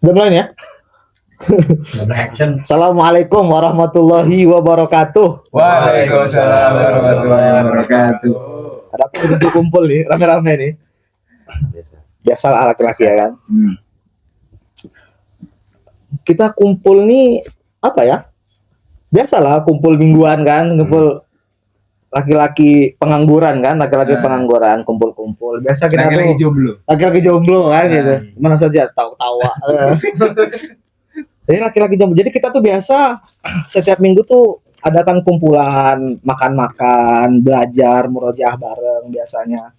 Udah mulai nih ya? Assalamualaikum warahmatullahi wabarakatuh. Waalaikumsalam warahmatullahi wabarakatuh. Ada apa kumpul nih, rame-rame nih. Biasalah laki-laki ya kan. Kita kumpul nih apa ya? Biasalah kumpul mingguan kan, kumpul laki-laki pengangguran kan, laki-laki pengangguran kumpul-kumpul. Biasa kita laki-laki tuh jomblo. laki-laki jomblo kan gitu. Mana saja tawa-tawa. Jadi laki-laki jomblo. Jadi kita tuh biasa setiap minggu tuh adakan kumpulan, makan-makan, belajar, murojaah bareng biasanya.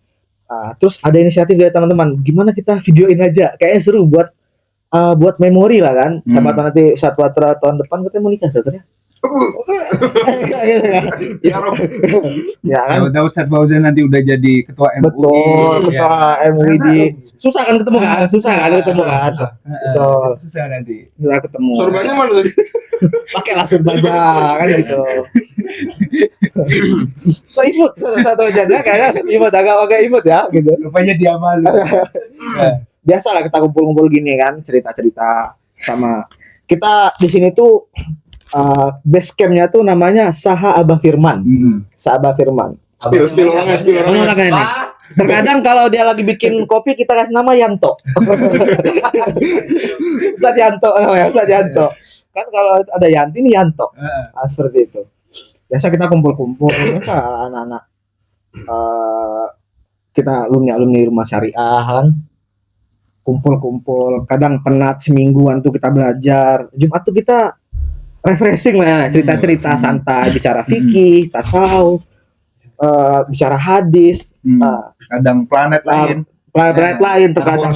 Terus ada inisiatif dari teman-teman, gimana kita videoin aja, kayaknya seru buat memori lah kan. Siapa tahu nanti Satwa tahun depan kita mau nikah Satwa. Ya Rob. Ya kan. Tahu Ustaz Fauzan nanti udah jadi ketua MUI. Betul, ketua MUI. Susah kan ketemu kan? Susah ketemu kan? Betul. Susah nanti. Susah ketemu. Sorbannya mana tadi? Pakai langsung baja kan gitu. Imut satu aja kayaknya imut agak imut ya gitu. Rupanya dia malu. Biasalah kita kumpul-kumpul gini kan, cerita-cerita sama kita di sini tuh base campnya tuh namanya Saha Abah Firman. Saha Firman. Spill orangnya. Terkadang kalau dia lagi bikin kopi kita kasih nama Yanto. Ustaz Yanto namanya, Ustaz Yanto. Kan kalau ada Yanti ini Yanto. Seperti itu. Biasa kita kumpul-kumpul anak-anak kita alumni rumah syariah kan. Kumpul-kumpul, kadang penat semingguan tuh kita belajar. Jumat tuh kita refreshing lah, cerita-cerita santai, bicara fikih, tasawuf, bicara hadis, kadang planet lain terkadang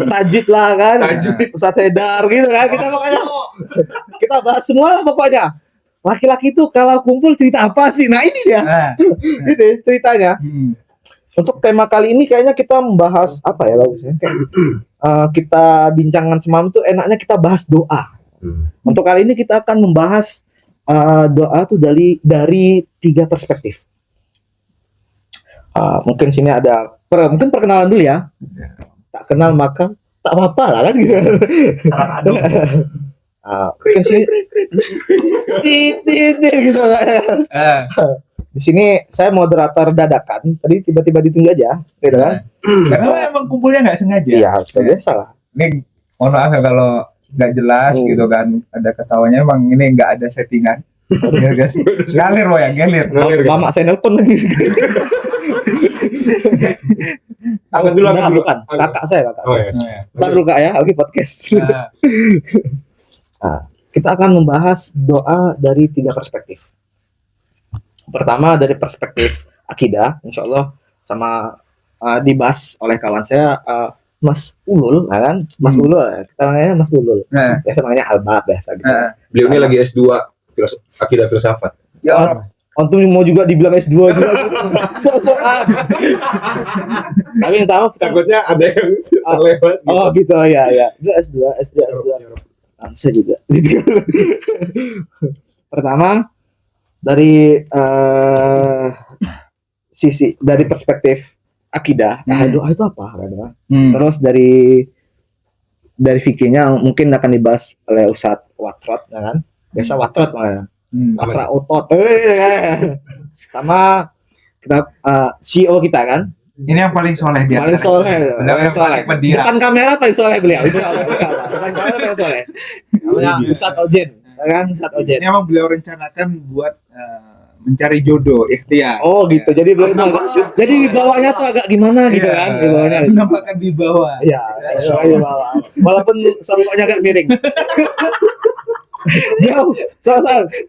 tajwid lah kan, Ustaz Hedar gitu kan, kita makanya kita bahas semua lah pokoknya. Laki-laki tuh kalau kumpul cerita apa sih? Nah ini dia, ini ceritanya. Untuk tema kali ini kayaknya kita membahas apa ya bagusnya? Kita bincangkan semalam tuh enaknya kita bahas doa. Untuk kali ini kita akan membahas doa tuh dari 3 perspektif. Mungkin sini ada mungkin perkenalan dulu ya. Tak kenal maka tak apa-apa lah kan gitu. Mungkin sini gitu kan. Di sini saya moderator dadakan, tadi tiba-tiba ditunjuk aja, gitu kan? Karena emang kumpulnya nggak sengaja. Iya, biasa lah. Ini mohon maaf ya kalau nggak jelas gitu kan, ada ketawanya emang ini nggak ada settingan. Ngalir loh ya, ngalir. Mama saya nelpon lagi. Angkat dulu. Kakak saya. Oh iya. Ntar dulu Kak ya, lagi podcast. Kita akan membahas doa dari 3 perspektif. Pertama dari perspektif akidah, insya Allah sama dibahas oleh kawan saya Mas Ulul, kan? Mas Ulul, kita namanya Mas Ulul. Biasa namanya Albab biasa gitu. Beliau ini lagi S2 akidah filsafat. Ya Antum mau juga dibilang S2 juga so-soan. Tapi yang tahu Takutnya ada yang terlewat. Oh gitu ya. Itu S2. Saya juga. Pertama dari sisi dari perspektif akidah, doa itu apa? Terus dari fikihnya mungkin akan dibahas oleh Ustadz Watrot, ya kan? Biasa Watrot makanya. Watra otot. Sama kita CEO kita kan. Ini yang paling soleh dia. Paling soleh. Depan kamera paling soleh beliau. Insyaallah. Depan kamera paling soleh. Namanya Ustadz Ojen. Kan Ustadz Ojen. Ini emang beliau rencanakan buat mencari jodoh, ikhtiar. Oh gitu. Jadi beliau jadi bawahnya tuh agak gimana gitu kan? Di bawahnya. Nampakkan di bawah. Iya, di bawah. Walaupun songkoknya agak miring. Jauh.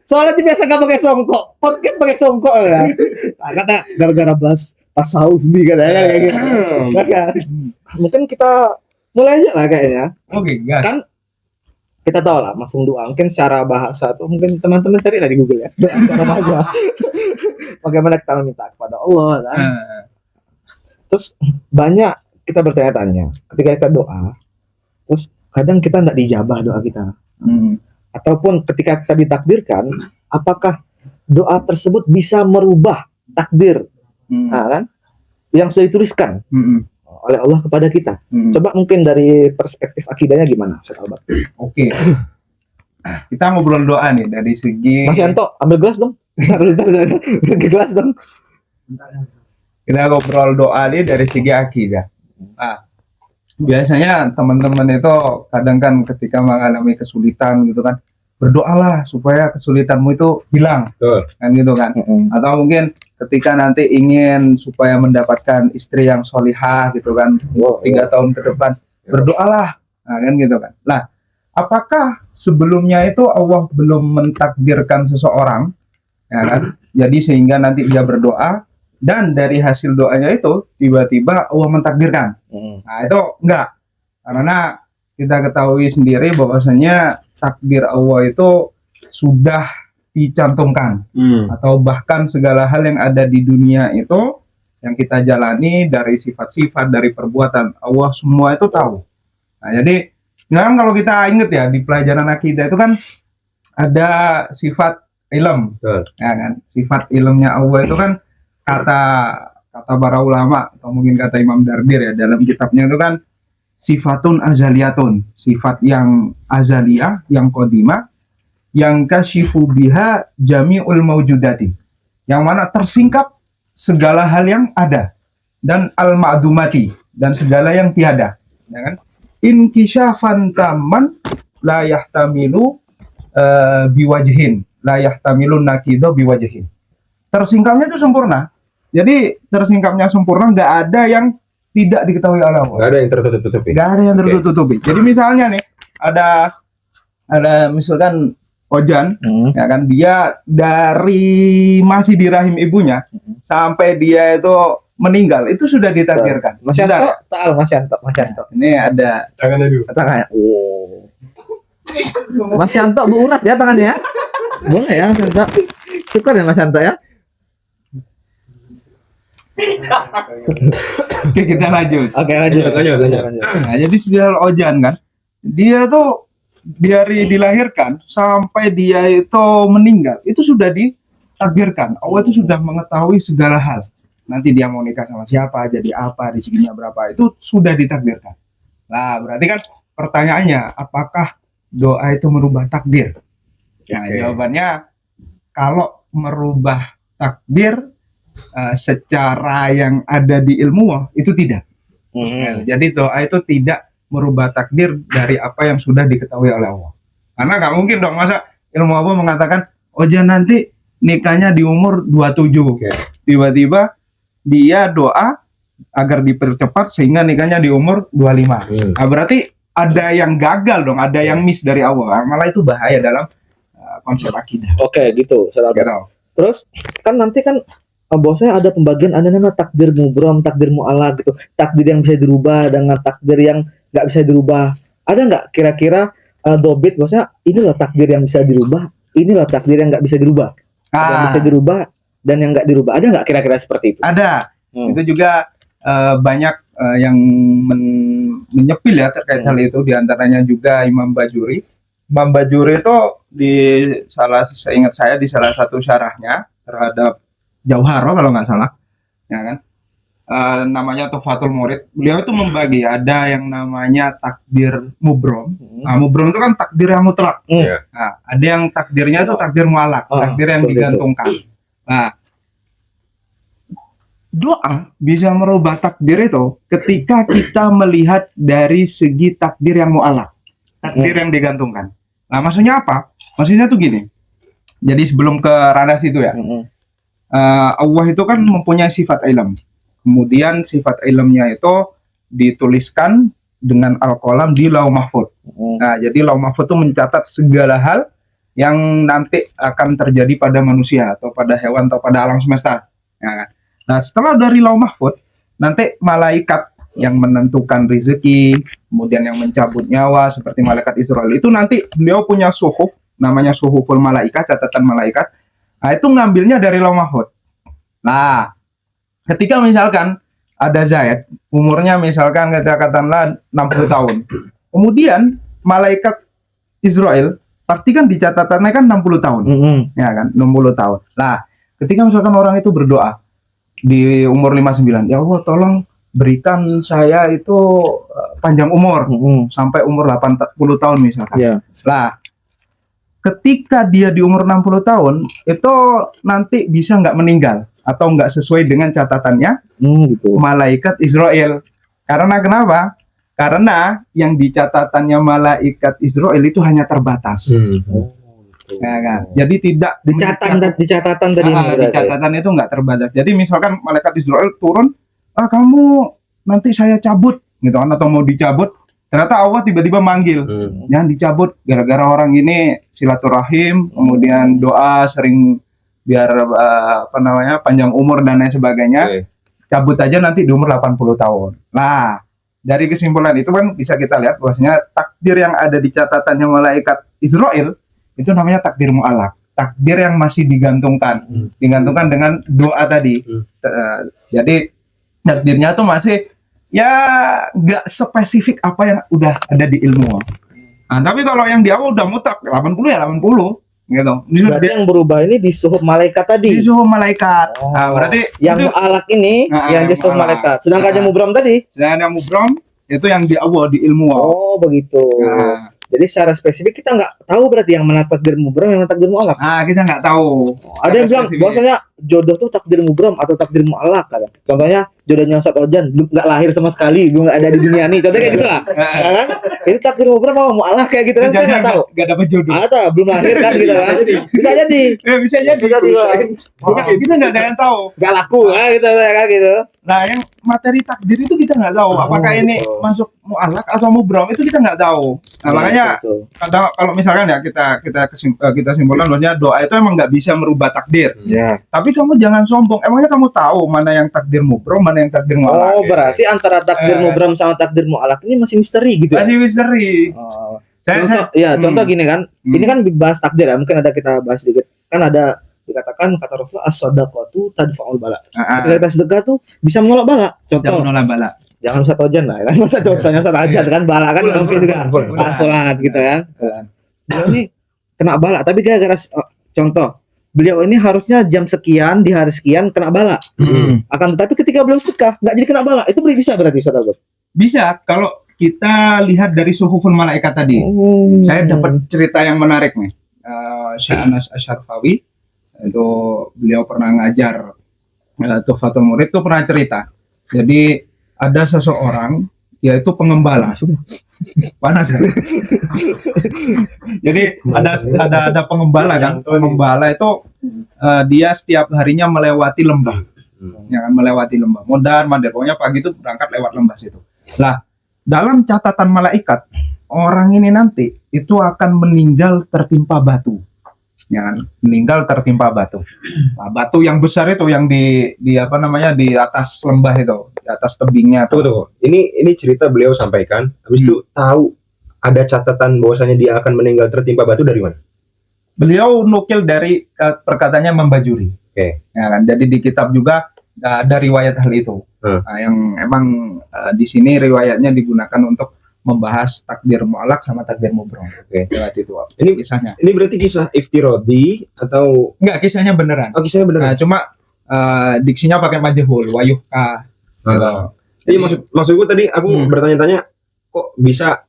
Soalnya biasa nggak pakai songkok. Podcast pakai songkok ya. Kata gara-gara bahas tasawuf nih katanya kayak gitu. Mungkin kita mulai aja lah kayaknya. Oke, gas. Kan kita tahu lah mafhum doa. Mungkin secara bahasa tuh mungkin teman-teman cari lah di Google ya. Doa aja. Bagaimana kita meminta kepada Allah kan. Terus banyak kita bertanya-tanya ketika kita doa. Terus kadang kita enggak dijabah doa kita. Ataupun ketika kita ditakdirkan, apakah doa tersebut bisa merubah takdir, nah, kan? Yang sudah dituliskan oleh Allah kepada kita. Coba mungkin dari perspektif akidahnya gimana, Ustaz Albert? Oke. Kita ngobrol doa nih dari segi. Mas Yanto, ambil gelas dong. Ambil gelas dong. Kita ngobrol doa nih dari segi akidah. Nah, biasanya teman-teman itu kadang kan ketika mengalami kesulitan gitu kan, berdoalah supaya kesulitanmu itu hilang. Betul. Kan gitu kan. Atau mungkin ketika nanti ingin supaya mendapatkan istri yang solihah gitu kan, 3 tahun ke depan, berdoalah. Nah, kan gitu kan. Nah, apakah sebelumnya itu Allah belum mentakdirkan seseorang, ya kan? Jadi sehingga nanti dia berdoa dan dari hasil doanya itu tiba-tiba Allah mentakdirkan. Nah, itu enggak. Karena kita ketahui sendiri bahwasanya takdir Allah itu sudah dicantumkan, atau bahkan segala hal yang ada di dunia itu yang kita jalani dari sifat-sifat, dari perbuatan Allah semua itu tahu. Nah, jadi kan kalau kita ingat ya di pelajaran akidah itu kan ada sifat ilm, ya kan? Sifat ilmnya Allah itu kan kata para ulama atau mungkin kata Imam Dardir ya dalam kitabnya itu kan sifatun azaliyatun, sifat yang azaliyah, yang qadimah, yang kasyifu biha jami'ul mawjudati, yang mana tersingkap segala hal yang ada, dan al-ma'dumati, dan segala yang tiada, ya kan? Inkisyafan taman la yahtamilu biwajhin, la yahtamilun nakido biwajhin. Tersingkapnya itu sempurna. Jadi tersingkapnya sempurna, nggak ada yang tidak diketahui oleh Allah. Nggak ada yang tertutup-tutupi. Nggak ada yang tertutup-tutupi. Jadi misalnya nih ada misalkan Ojan, ya kan, dia dari masih di rahim ibunya sampai dia itu meninggal itu sudah ditakdirkan. Mas Yanto. Ini ada Tangannya dulu. Tangannya. Oh. Mas Yanto berurat ya tangannya ya. Boleh ya Mas Yanto. Syukur ya Mas Yanto ya. Oke, kita lanjut. Oke, lanjut. Nah, jadi Bilal Ojan kan, dia tuh dari dilahirkan sampai dia itu meninggal itu sudah ditakdirkan. Allah itu sudah mengetahui segala hal. Nanti dia mau nikah sama siapa, jadi apa, rezekinya berapa, itu sudah ditakdirkan. Nah, berarti kan pertanyaannya, apakah doa itu merubah takdir? Nah, jawabannya, kalau merubah takdir secara yang ada di ilmu itu tidak. Nah, jadi doa itu tidak merubah takdir dari apa yang sudah diketahui oleh Allah. Karena nggak mungkin dong, masa ilmu Allah mengatakan, oh jangan nanti nikahnya di umur 27. Tiba-tiba dia doa agar dipercepat sehingga nikahnya di umur 25. Nah, berarti ada yang gagal dong, ada yang miss dari Allah. Malah itu bahaya dalam konsep akidah. Oke, gitu. Terus kan nanti kan bahwasanya ada pembagian, ada namanya takdir mubrom, takdir mu'alaq gitu. Takdir yang bisa dirubah dengan takdir yang nggak bisa dirubah. Ada nggak kira-kira dobit bahwasanya inilah takdir yang bisa dirubah, inilah takdir yang nggak bisa dirubah. Yang bisa dirubah dan yang nggak dirubah. Ada nggak kira-kira seperti itu? Ada. Itu juga banyak yang menyepil ya terkait hal itu. Di antaranya juga Imam Bajuri. Imam Bajuri itu seingat saya di salah satu syarahnya terhadap Jauharo kalau nggak salah, ya kan, namanya Tuhfatul Murid. Beliau itu membagi, ada yang namanya takdir mubrom. Nah, mubrom itu kan takdir yang mutlak. Nah, ada yang takdirnya itu takdir mu'alaq, takdir yang digantungkan. Nah, doa bisa merubah takdir itu ketika kita melihat dari segi takdir yang mu'alaq, takdir yang digantungkan. Nah, maksudnya apa? Maksudnya tuh gini. Jadi sebelum ke ranah situ ya. Allah itu kan mempunyai sifat ilm. Kemudian sifat ilmnya itu dituliskan dengan al-qalam di Lauh Mahfuz. Nah, jadi Lauh Mahfuz itu mencatat segala hal yang nanti akan terjadi pada manusia atau pada hewan atau pada alam semesta. Nah, setelah dari Lauh Mahfuz, nanti malaikat yang menentukan rezeki, kemudian yang mencabut nyawa seperti malaikat Israel itu nanti beliau punya suhuf, namanya suhuful malaikat, catatan malaikat. Nah, itu ngambilnya dari Lauh Mahfuz. Nah, ketika misalkan ada Zaid, umurnya misalkan katakanlah 60 tahun. Kemudian malaikat Israel, pasti kan di catatannya kan 60 tahun. Ya kan, 60 tahun. Nah, ketika misalkan orang itu berdoa di umur 59, ya Allah tolong berikan saya itu panjang umur sampai umur 80 tahun misalkan. Iya. Lah, ketika dia di umur 60 tahun itu nanti bisa nggak meninggal atau nggak sesuai dengan catatannya Gitu. malaikat Israel. Karena kenapa? Karena yang di catatannya malaikat Israel itu hanya terbatas. Ya kan? Jadi tidak Di catatan tadi. di catatan itu nggak terbatas. Jadi misalkan malaikat Israel turun, kamu nanti saya cabut, gitu kan? Atau mau dicabut, ternyata Allah tiba-tiba manggil, jangan dicabut, gara-gara orang ini silaturahim, kemudian doa sering biar panjang umur dan lain sebagainya. Cabut aja nanti di umur 80 tahun. Nah, dari kesimpulan itu kan bisa kita lihat bahwasanya takdir yang ada di catatannya malaikat Israel itu namanya takdir mu'allaq, takdir yang masih digantungkan dengan doa tadi. Jadi takdirnya tuh masih ya nggak spesifik apa yang udah ada di ilmu. Nah, tapi kalau yang di awal udah mutlak 80 ya 80 gitu. Berarti yang berubah ini di suhuf malaikat tadi. Di suhuf malaikat. Nah, berarti yang mu'allaq ini yang di suhuf malaikat. Sedangkan yang mubram tadi? Sedangkan yang mubram itu yang di awal di ilmu. Oh, begitu. Nah, jadi secara spesifik kita nggak tahu berarti yang mana takdir mubram, yang mana takdir mu'allaq. Kita nggak tahu. Ada yang bilang bahwasanya jodoh tuh takdir mubram atau takdir mu'allaq kan. Contohnya jodohnya Ustaz Ojan belum nggak lahir sama sekali, belum ada di dunia nih. Contohnya kayak gitu lah. Ya kan? Itu takdir mubram apa mu'allaq kayak gitu kan? Kita nggak tahu. Nggak dapat jodoh. Atau belum lahir kan gitu kan. Bisa jadi. Bisa jadi. Kita nggak ada yang tahu. Nggak laku gitu kan gitu. Nah, yang materi takdir itu kita nggak tahu. Apakah ini masuk mu'allaq atau mubram itu kita nggak tahu. Nah, makanya kalau misalkan ya kita simpulkan bahwasanya doa itu emang nggak bisa merubah takdir. Ya. Tapi kamu jangan sombong. Emangnya kamu tahu mana yang takdir mubram, mana yang takdir mu'allaq? Oh, berarti antara takdir mubram sama takdir mu'allaq ini masih misteri gitu ya? Masih misteri. Contoh gini kan. Ini kan bahas takdir ya. Mungkin ada kita bahas sedikit. Kan ada dikatakan kata Rasul as-shadaqatu tadfa'ul bala. Ketika kita sedekah tuh bisa menolak bala. Contoh menolak bala. Jangan Ustaz Ojan lah kan. Masa contohnya Ustaz Ojan kan bala kan mungkin juga. Fulan gitu kan. Beliau ini kena bala tapi gara-gara contoh beliau ini harusnya jam sekian di hari sekian kena bala. Akan tetapi ketika beliau sedekah nggak jadi kena bala. Itu bisa berarti Ustaz Ojan? Bisa kalau kita lihat dari suhufun malaikat tadi. Saya dapat cerita yang menarik nih. Syekh Anas Asyarfawi itu beliau pernah ngajar Tuhfatul Murid itu pernah cerita. Jadi ada seseorang yaitu pengembala. Panas ya? Jadi ada pengembala kan. Pengembala itu dia setiap harinya melewati lembah. Ya kan, melewati lembah. Mondar mandir pokoknya pagi itu berangkat lewat lembah situ. Lah, dalam catatan malaikat, orang ini nanti itu akan meninggal tertimpa batu. Ya kan? Meninggal tertimpa batu. Nah, batu yang besar itu yang di di atas lembah itu, di atas tebingnya. Tuh. Ini cerita beliau sampaikan. Habis itu tahu ada catatan bahwasanya dia akan meninggal tertimpa batu dari mana? Beliau nukil dari perkataannya Membajuri. Oke. Ya kan? Jadi di kitab juga ada riwayat hal itu. Nah, yang emang di sini riwayatnya digunakan untuk membahas takdir mu'allaq sama takdir mubram. Oke. Itu. Ini kisahnya. Ini berarti kisah iftiradi atau enggak, kisahnya beneran. Oh, kisahnya beneran. Nah, cuma diksinya pakai majhul, wayuhka. Jadi maksudku tadi aku bertanya-tanya kok bisa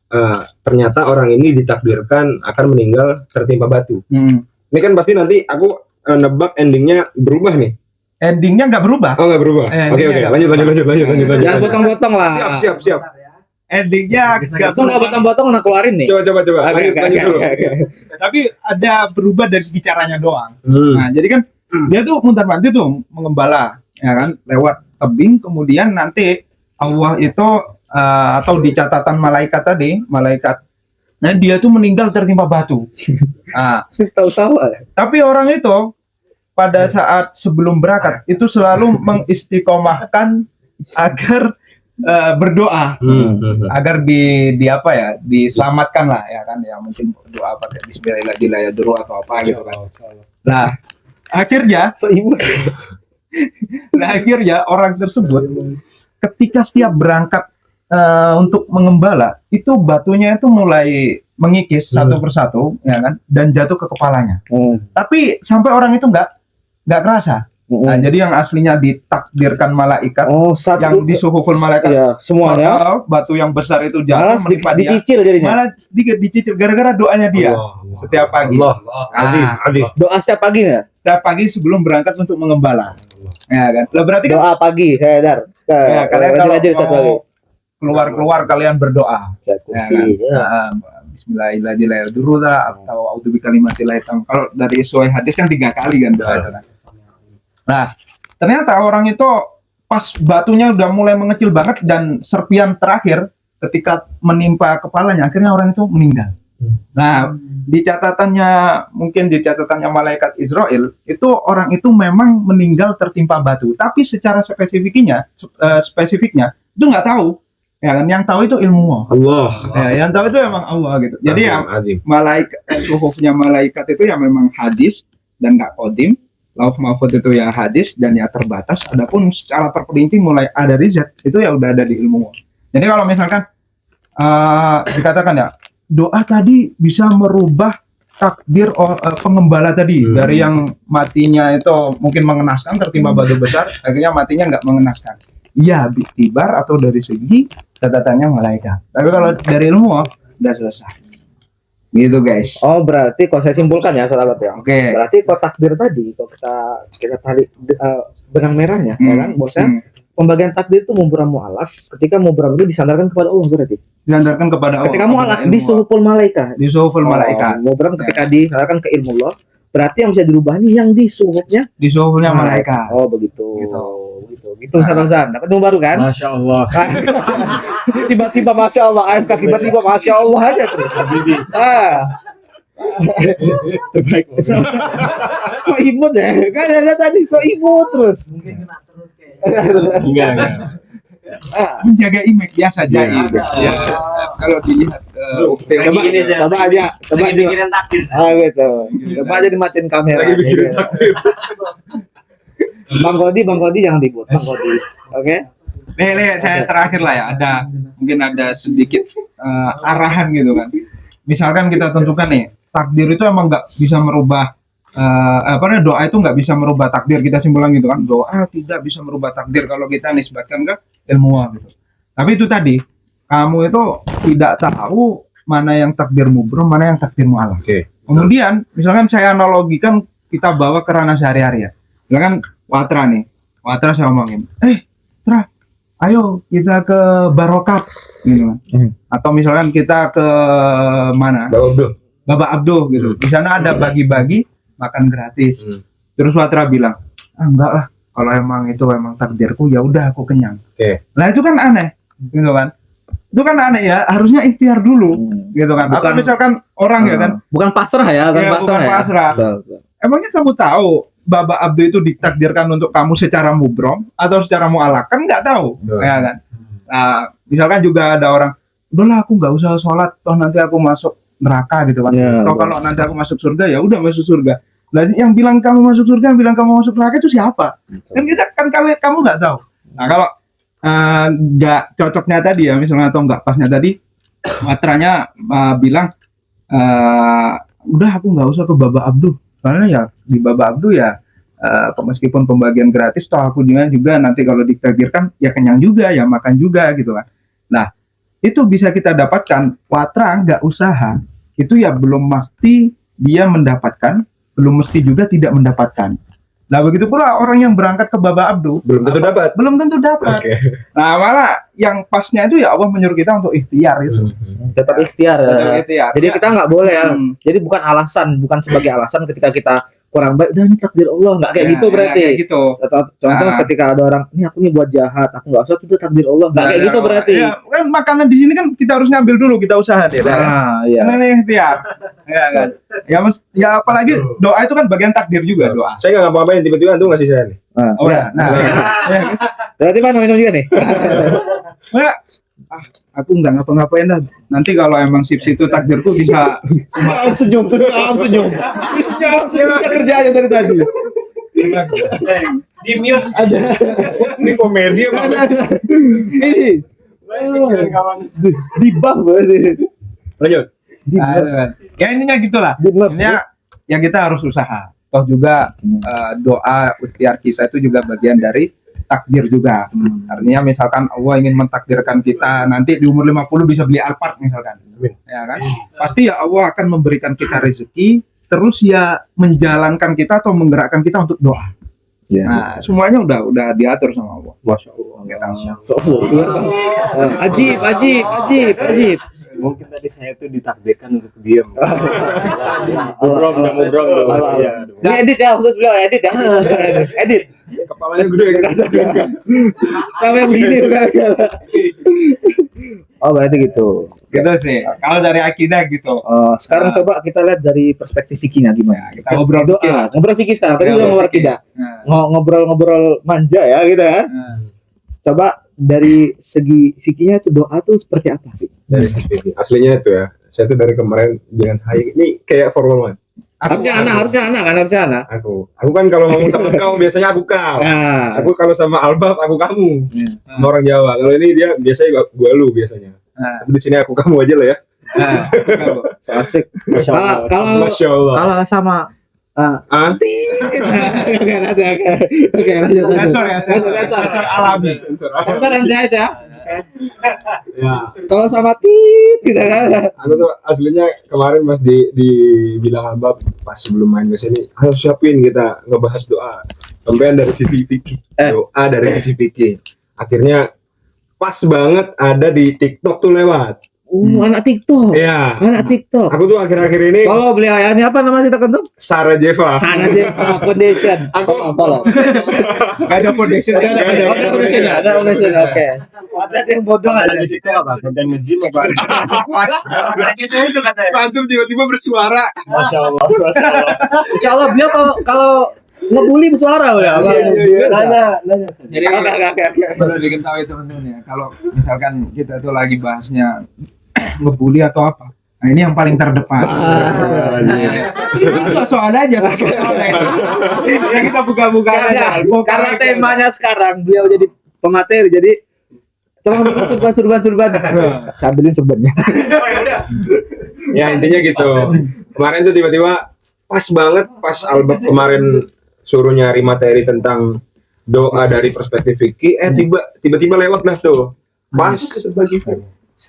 ternyata orang ini ditakdirkan akan meninggal tertimpa batu. Ini kan pasti nanti aku nebak endingnya berubah nih. Endingnya nggak berubah. Oh, nggak berubah. Oke. Lanjut. Jangan potong-potong lah. Siap. Endingnya nggak nggak potong-potong nak keluarin nih. Coba. Lanjut dulu. Tapi ada berubah dari segi caranya doang. Nah, jadi kan dia tuh mutar-mandir tuh mengembala, ya kan, lewat tebing, kemudian nanti Allah itu atau di catatan malaikat tadi, nah dia tuh meninggal tertimpa batu. Nah, tahu-tahu. Tapi orang itu pada saat sebelum berangkat itu selalu mengistiqomahkan agar berdoa agar diselamatkan lah, ya kan, ya mungkin berdoa pakai bismillahirrahmanirrahim atau apa gitu kan. Nah, akhirnya orang tersebut ketika setiap berangkat untuk mengembala itu batunya itu mulai mengikis satu persatu, ya kan, dan jatuh ke kepalanya. Tapi sampai orang itu nggak kerasa. Nah, jadi yang aslinya ditakdirkan malaikat, yang disuhuful malaikat, ya, semuanya batu yang besar itu jatuh menimpa dia. Dicicil jadinya. Malah sedikit dicicil gara-gara doanya dia setiap pagi. Doa setiap pagi ya? Setiap pagi sebelum berangkat untuk mengembala. Ya kan? Berarti kan doa pagi, Dar. Ya, kalian kalau keluar kalian berdoa. Ya, kan? Bismillahirrahmanirrahim atau audzubikallimatillahi tam. Kalau dari sesuai hadis kan 3 kali kan doa itu kan. Nah, ternyata orang itu pas batunya udah mulai mengecil banget dan serpian terakhir ketika menimpa kepalanya, akhirnya orang itu meninggal. Nah, di catatannya malaikat Israel itu orang itu memang meninggal tertimpa batu, tapi secara spesifiknya itu nggak tahu. Ya kan, yang tahu itu ilmu Allah. Ya, yang tahu itu emang Allah gitu. Jadi ya malaikat suhufnya malaikat itu ya memang hadis dan nggak kodim. Lauh mahfuz itu ya hadis dan ya terbatas. Adapun secara terperinci mulai ada riset itu ya udah ada di ilmu. Jadi kalau misalkan dikatakan ya doa tadi bisa merubah takdir pengembala tadi dari yang matinya itu mungkin mengenaskan tertimpa batu besar, akhirnya matinya nggak mengenaskan. Iya, biktibar atau dari segi catatannya malaikat. Tapi kalau dari ilmu udah selesai. Gitu guys. Oh, berarti kalau saya simpulkan ya sahabat ya. Oke. Berarti kalau takdir tadi kalau kita tarik benang merahnya ya kan, bosnya pembagian takdir itu mubram mu'alaf ketika mubram itu disandarkan kepada Allah berarti. Disandarkan kepada Allah. Ketika mu'alaf disuhuful malaikat. Disuhuful malaikat. Mubram ketika disandarkan ke ilmu Allah, berarti yang bisa dirubah ini yang disuhufnya malaikat. Oh, begitu. Gitu Ustaz. Dapat ilmu baru kan? Masya Allah. Tiba-tiba Masya Allah, AFK tiba-tiba Masya Allah aja terus. So imut ya, kan ada tadi so imut terus. Enggak. Menjaga image biasa aja. Ya, kalau dilihat coba aja mikirin takdir. Gitu. Coba aja dimatiin kamera. Bang Kodi jangan dibut. Bang Kodi. Oke. Nih, saya terakhir lah ya. Mungkin ada sedikit arahan gitu kan. Misalkan kita tentukan nih, takdir itu emang nggak bisa merubah doa itu nggak bisa merubah takdir, kita simpulkan gitu kan. Doa tidak bisa merubah takdir kalau kita nisbatkan ke ilmuwan gitu. Tapi itu tadi, kamu itu tidak tahu mana yang takdir mubrom, mana yang takdir mu'alaf. Kemudian, misalkan saya analogikan kita bawa ke ranah sehari-hari ya. Misalkan Watra saya omongin, Tra, ayo kita ke Barokah gitu. Atau misalkan kita ke mana? Bapak Abdul gitu. Di sana ada bagi-bagi makan gratis. Terus Watra bilang, enggak lah, kalau emang itu emang takdirku ya udah aku kenyang. Nah itu kan aneh, gitu kan? Itu kan aneh ya, harusnya ikhtiar dulu, gitu kan? Atau misalkan orang ya kan, bukan pasrah ya, bukan pasrah. Emangnya kamu tahu Bapak Abdul itu ditakdirkan untuk kamu secara mubrom atau secara mu'alaf? Kan nggak tahu, ya kan? Nah, misalkan juga ada orang, udahlah aku nggak usah sholat, toh nanti aku masuk neraka gitu kan? Kalau nanti aku masuk surga ya udah masuk surga. Nah, yang bilang kamu masuk surga, yang bilang kamu masuk neraka itu siapa? Kan kamu nggak tahu. Nah, kalau nggak cocoknya tadi ya, misalnya atau nggak pasnya tadi, Watranya bilang, udah aku nggak usah ke Bapak Abdul. Soalnya ya di Bapak Abdul ya meskipun pembagian gratis toh aku juga nanti kalau ditakdirkan ya kenyang juga ya makan juga gitu kan. Nah itu bisa kita dapatkan. Watra nggak usaha itu ya belum mesti dia mendapatkan, belum mesti juga tidak mendapatkan. Nah begitu pula orang yang berangkat ke Bapak Abdul belum tentu dapat. Nah malah yang pasnya itu ya Allah menyuruh kita untuk ikhtiar itu. Tetap ikhtiar. Jadi kita nggak boleh ya. Jadi bukan alasan, bukan sebagai alasan ketika kita kurang baik, udah ini takdir Allah, nggak kayak gitu berarti. Kayak gitu. Contoh ketika ada orang, ini aku nih buat jahat, aku nggak usah, itu takdir Allah, nggak kayak gitu berarti. Ya, kan makanan di sini kan kita harus ngambil dulu, kita usaha deh. Iya. Karena ini ikhtiar. Ya kan. Ya apalagi doa itu kan bagian takdir juga doa. Saya nggak ngapa-ngapain, tiba-tiba antum ngasih saya nih. Berarti mana minum juga nih? Aku nggak ngapa-ngapain dah. Nanti kalau emang sip itu takdirku bisa senyum. Kerjanya dari tadi. Di mute Ada. Ini komedi apa? Ini. Di bang berarti. Lanjut. ya intinya gitulah. Intinya ya kita harus usaha. Toh juga doa ikhtiar kita itu juga bagian dari takdir juga. Artinya misalkan Allah ingin mentakdirkan kita nanti di umur 50 bisa beli Alphard misalkan. Ya kan? Pasti ya Allah akan memberikan kita rezeki, terus ya menjalankan kita atau menggerakkan kita untuk doa. Ya. Nah, semuanya udah diatur sama Allah. Masya Allah. Ajib. Mungkin tadi saya tuh ditakdirkan untuk diam. Ngobrol tuh. Ini edit ya, khusus beliau edit ya. Edit. Kepalanya gede Sama yang begini kan. Oh, berarti gitu. Gitu sih. Kalau dari akidah gitu. Sekarang coba kita lihat dari perspektif fikihnya gimana. Kita ngobrol doa, ngobrol fikih sekarang. Tadi udah ngobrol tidak. Ngobrol manja ya gitu kan. Coba dari segi fikihnya itu doa tuh seperti apa sih? Dari segi fikih. Aslinya itu ya. Saya tuh dari kemarin jangan saya ini kayak Formula 1. Harusnya anak. Aku kan kalau ngomong sama kamu biasanya aku kau. Nah. Aku kalau sama Albab aku kamu. Sama orang Jawa. Kalau ini dia biasanya gua lu biasanya. Tapi di sini aku kamu aja lah ya. So asik. Masya Allah. Kalau sama Sensor alami. sensor nanti aja. Ya. Kalau sama tit gitu kan. Aku tuh aslinya kemarin pas dibilang Albab pas sebelum main ke sini, harus siapin kita ngebahas doa. Sampean dari sisi fikih. Doa dari sisi fikih. Akhirnya pas banget ada di TikTok tuh lewat. Anak TikTok. Iya. Anak TikTok. Aku tuh akhir-akhir ini Kalau beli ayahnya apa nama TikTok itu? Sarajeva. Foundation. Follow. Gak ada foundation. Ada foundation. Oke. Ada yang bodoh ada. Dan nge-gym apa? Antum tiba-tiba bersuara. Masya Allah. Insya Allah beliau kalau ngebully bersuara ya. Nanya. Jadi perlu diketahui teman-teman ya, kalau misalkan kita tuh lagi bahasnya ngebully atau apa, nah ini yang paling terdepan. Itu soal aja. Ya kita buka-buka aja. Karena temanya sekarang beliau jadi pemateri, jadi tolong surban. Sambilin surbannya. Ya intinya gitu. Kemarin tuh tiba-tiba pas banget pas Albab kemarin suruh nyari materi tentang doa dari perspektif fikih, tiba-tiba lewat lah tuh. Pas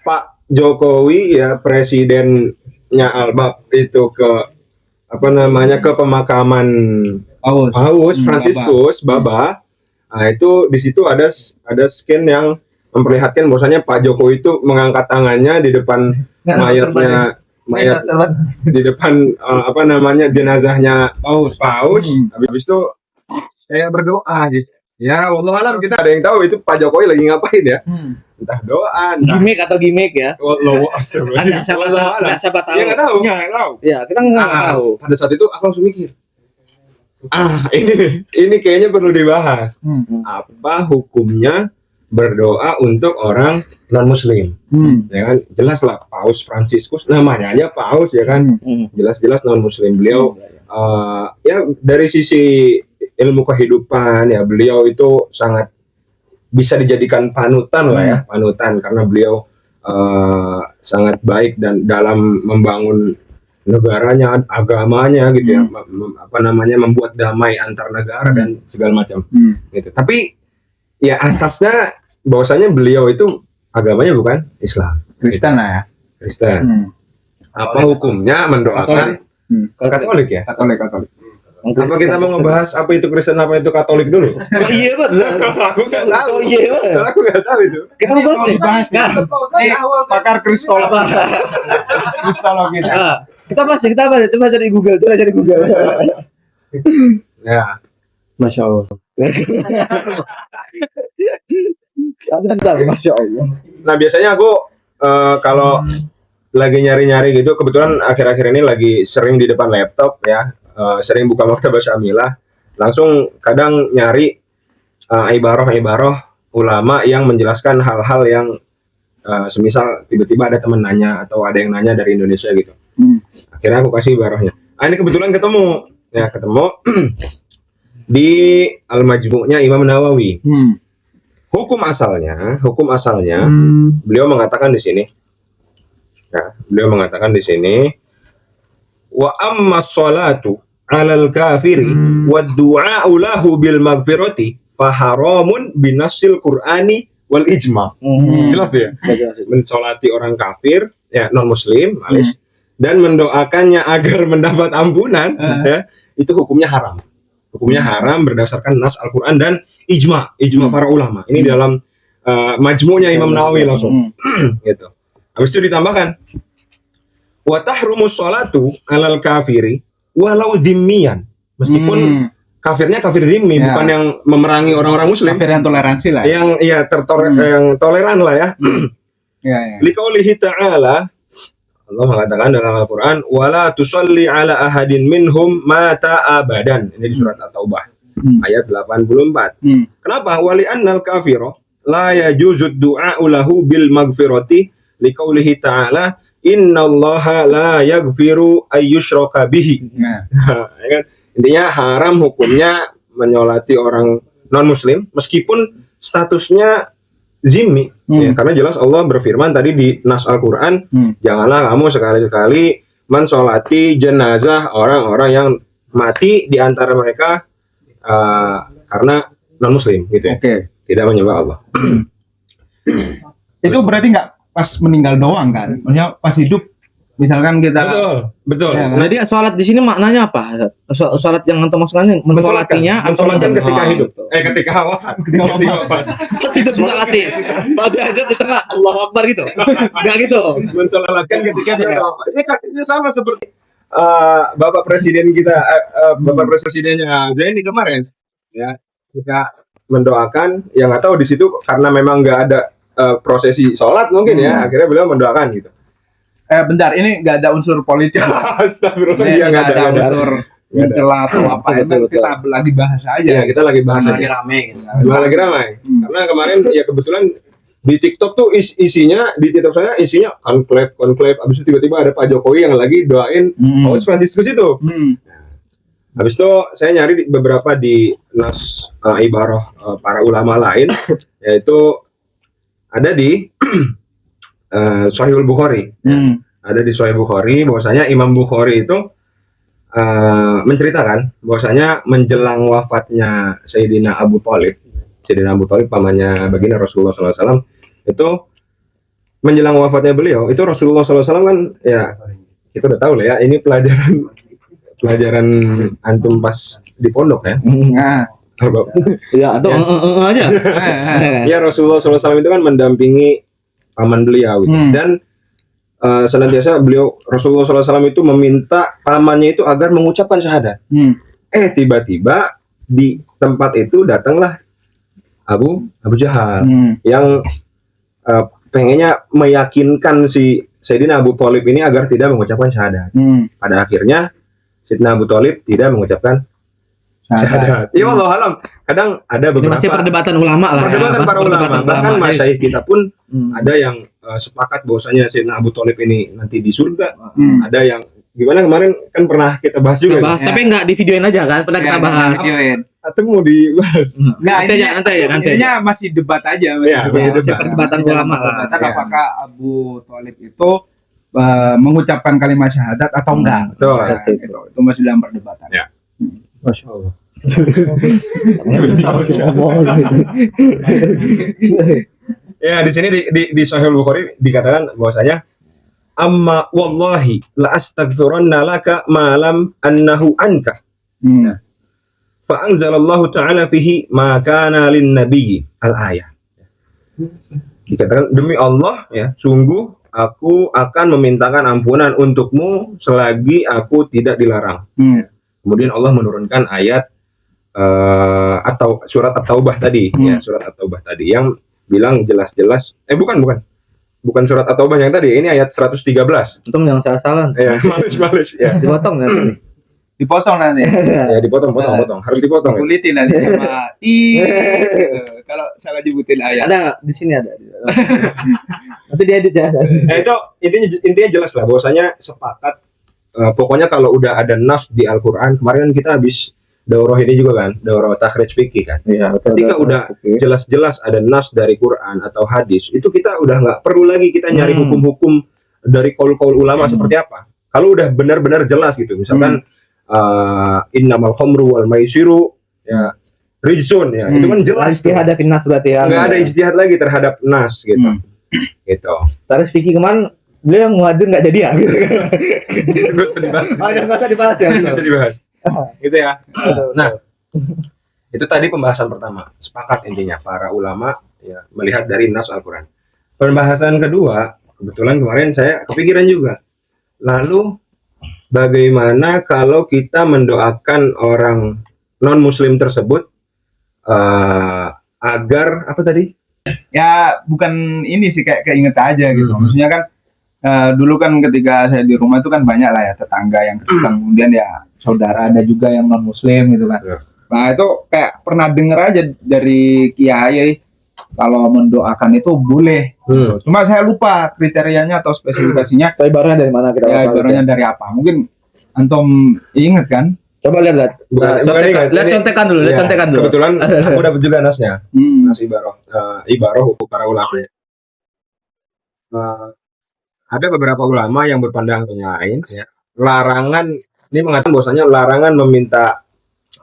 Pak Jokowi ya presidennya Albab itu ke ke pemakaman Paus Fransiskus Baba. Nah, itu di situ ada scan yang memperlihatkan bahwasanya Pak Jokowi itu mengangkat tangannya di depan mayat di depan jenazahnya Paus. Habis itu saya berdoa gitu. Ya, wallahu alam kita ada yang tahu itu Pak Jokowi lagi ngapain ya. Entah doa, Gimmick ya. Wallahu astagfirullah. Siapa tahu. Ya enggak tahu. Ya, kita enggak tahu. Pada saat itu aku langsung mikir. Ini kayaknya perlu dibahas. Apa hukumnya berdoa untuk orang non muslim? Ya kan jelas lah Paus Fransiskus namanya aja Paus ya kan. Jelas-jelas non muslim. Beliau ya dari sisi ilmu kehidupan ya beliau itu sangat bisa dijadikan panutan lah ya, panutan karena beliau sangat baik dan dalam membangun negaranya, agamanya gitu ya, membuat damai antar negara dan segala macam gitu. Tapi ya asasnya bahwasanya beliau itu agamanya bukan Islam, Kristen lah ya. Kristen. Apa hukumnya mendoakan Katolik ya? Katolik. Apa kita mau ngebahas apa itu Kristen apa itu Katolik dulu? Iya betul. Aku nggak tahu. Iya. Aku nggak tahu itu. Kita mau bahas kan? Pakar kristologi. Kita bahas. Coba cari Google. Ya. Masya Allah. Masya Allah. Nah biasanya aku kalau lagi nyari-nyari gitu, kebetulan akhir-akhir ini lagi sering di depan laptop ya, sering buka Maktabah Syamilah, langsung kadang nyari ibaroh ulama yang menjelaskan hal-hal yang semisal tiba-tiba ada teman nanya atau ada yang nanya dari Indonesia gitu. Akhirnya aku kasih ibarohnya. Ini kebetulan ketemu di Al-Majmu'-nya Imam Nawawi. Hukum asalnya beliau mengatakan di sini. Ya, beliau mengatakan di sini wa amma sholatu 'alal kafiri wa du'a'u lahu bil maghfirati fa haramun binassil Qur'ani wal ijma'. Jelas dia. Mensolati orang kafir, ya non muslim, dan mendoakannya agar mendapat ampunan, ya, itu hukumnya haram. Hukumnya haram berdasarkan nas Al-Qur'an dan ijma para ulama. Ini dalam majmu'nya Imam Nawawi langsung. Gitu. Habis itu ditambahkan wa tahrumus sholatu 'alal kafiri walau dhimmiyan. Meskipun kafirnya kafir dhimmi, bukan yang memerangi orang-orang muslim. Kafir yang toleransi lah. Yang yang toleran lah ya. Liqaulihi ta'ala, Allah mengatakan dalam Al-Qur'an, wala tusalli 'ala ahadin minhum mata abadan. Ini di surat At-Taubah ayat 84. Kenapa? Wali annal kafira la yajuzu du'a'u lahu bil maghfirati liqaulihi ta'ala innallaha la yaghfiru ayyushraka bihi. Ya kan? Intinya haram hukumnya menyolati orang non muslim meskipun statusnya zimmi, ya, karena jelas Allah berfirman tadi di nas Al-Qur'an, janganlah kamu sekali-sekali mensolati jenazah orang-orang yang mati di antara mereka karena non muslim gitu ya. Tidak menyembah Allah. Itu berarti nggak pas meninggal doang kan? Maksudnya pas hidup misalkan kita betul. Ya, Jadi sholat di sini maknanya apa? Sholat yang antum maksudnya mensolatinya atau ketika hidup? Ketika wafat. Hidup mensolati. Pada aja di tengah Allahu Akbar gitu. Enggak gitu. Mensolatkan ketika dia wafat. Ini sama seperti Bapak Presiden kita, Bapak Presidennya Zaini kemarin, ya, kita mendoakan, yang nggak tahu di situ karena memang nggak ada prosesi sholat mungkin ya, akhirnya beliau mendoakan gitu. Bentar, ini nggak ada unsur politik. Astagfirullah, Ini nggak ada unsur mencela atau apa itu, kita lagi bahas aja. Ya, kita lagi bahas lagi aja. rame gitu. Lagi ramai. Karena kemarin ya kebetulan di TikTok tuh isinya, di TikTok saya isinya konklave, abis itu tiba-tiba ada Pak Jokowi yang lagi doain Paus Fransiskus itu. Habis itu saya nyari beberapa di nas ibarah para ulama lain, yaitu ada di Sahihul Bukhari. Ada di Sahih Bukhari bahwasanya Imam Bukhari itu menceritakan bahwasanya menjelang wafatnya Sayyidina Abu Thalib, pamannya baginda Rasulullah SAW, itu menjelang wafatnya beliau, itu Rasulullah SAW kan, ya kita udah tahu lah ya, ini pelajaran antum pas di pondok ya. Ya atau aja. Ya Rasulullah SAW itu kan mendampingi paman beliau gitu. Dan senantiasa beliau Rasulullah SAW itu meminta pamannya itu agar mengucapkan syahadat. Tiba-tiba di tempat itu datanglah Abu Jahal yang pengennya meyakinkan si Sayyidina Abu Thalib ini agar tidak mengucapkan syahadat. Pada akhirnya Sayyidina Abu Thalib tidak mengucapkan syahadat. Ya Allah alam. Kadang ada beberapa masih perdebatan ulama lah. Perdebatan para ulama. Bahkan masyayikh kita pun ada yang sepakat bahwasanya Sayyidina Abu Thalib ini nanti di surga. Ada yang gimana kemarin kan pernah kita bahas juga. Tapi nggak di videoin aja kan, pernah kita bahas. Atau mau dibahas? Nanti intinya masih debat aja. Masih perdebatan ulama lah. Apakah Abu Thalib itu mengucapkan kalimat syahadat atau enggak? Itu masih dalam perdebatan. Ya. Masya Allah. Ya, di sini di Sahih Bukhari dikatakan bahwasanya amma wallahi la astaghfiranna laka ma lam annahu anka. Fa anzalallahu ta'ala fihi ma kana lin nabiyyi al-ayah. Dikatakan demi Allah ya, sungguh aku akan memintakan ampunan untukmu selagi aku tidak dilarang. Kemudian Allah menurunkan ayat atau surat At-Taubah tadi, ya, surat At-Taubah tadi yang bilang jelas-jelas bukan surat At-Taubah yang tadi, ini ayat 113. Untung yang salah-salah. Ya, males ya. Dipotong kan? Dipotong nanti. Ya, dipotong, harus dipotong. Kulitin nanti sama kalau salah nyebutin ayat. Ada di sini ada. Nanti dia edit ya. Itu intinya jelas lah bahwasanya sepakat. Pokoknya kalau udah ada nas di Al-Qur'an, kemarin kan kita habis daurah ini juga kan, daurah takhrij fikih kan. Iya, ketika udah jelas-jelas ada nas dari Quran atau hadis, itu kita udah nggak perlu lagi kita nyari hukum-hukum dari qaul-qaul ulama seperti apa. Kalau udah benar-benar jelas gitu, misalkan innamal khamru wal maisiru ya rijsun ya. Itu kan jelas ijtihad ada finnas berarti ya. Enggak ada ijtihad lagi terhadap nas gitu. Gitu. Terus Vicky kemarin beliau yang muhadir nggak jadi ya gitu kan. Nggak usah dibahas ya. Nggak usah dibahas. Gitu ya. Nah, itu tadi pembahasan pertama. Sepakat intinya para ulama ya melihat dari nas Al-Qur'an. Pembahasan kedua, kebetulan kemarin saya kepikiran juga. Lalu bagaimana kalau kita mendoakan orang non muslim tersebut agar apa tadi? Ya bukan ini sih, kayak keinget aja gitu. Maksudnya kan dulu kan ketika saya di rumah itu kan banyak lah ya tetangga yang Kristen, kemudian ya saudara ada juga yang non muslim gitu kan. Nah itu kayak pernah denger aja dari kiai kalau mendoakan itu boleh. Gitu. Cuma saya lupa kriterianya atau spesifikasinya. Ibaratnya dari mana kita? Ya ibaratnya dari apa? Mungkin antum inget kan? Coba lihat. Lihat contekan dulu. Kebetulan aku dapat juga nasnya. Nas ibaroh para ulama. Ada beberapa ulama yang berpandangan lain. Ya. Larangan ini mengatakan bahwasanya larangan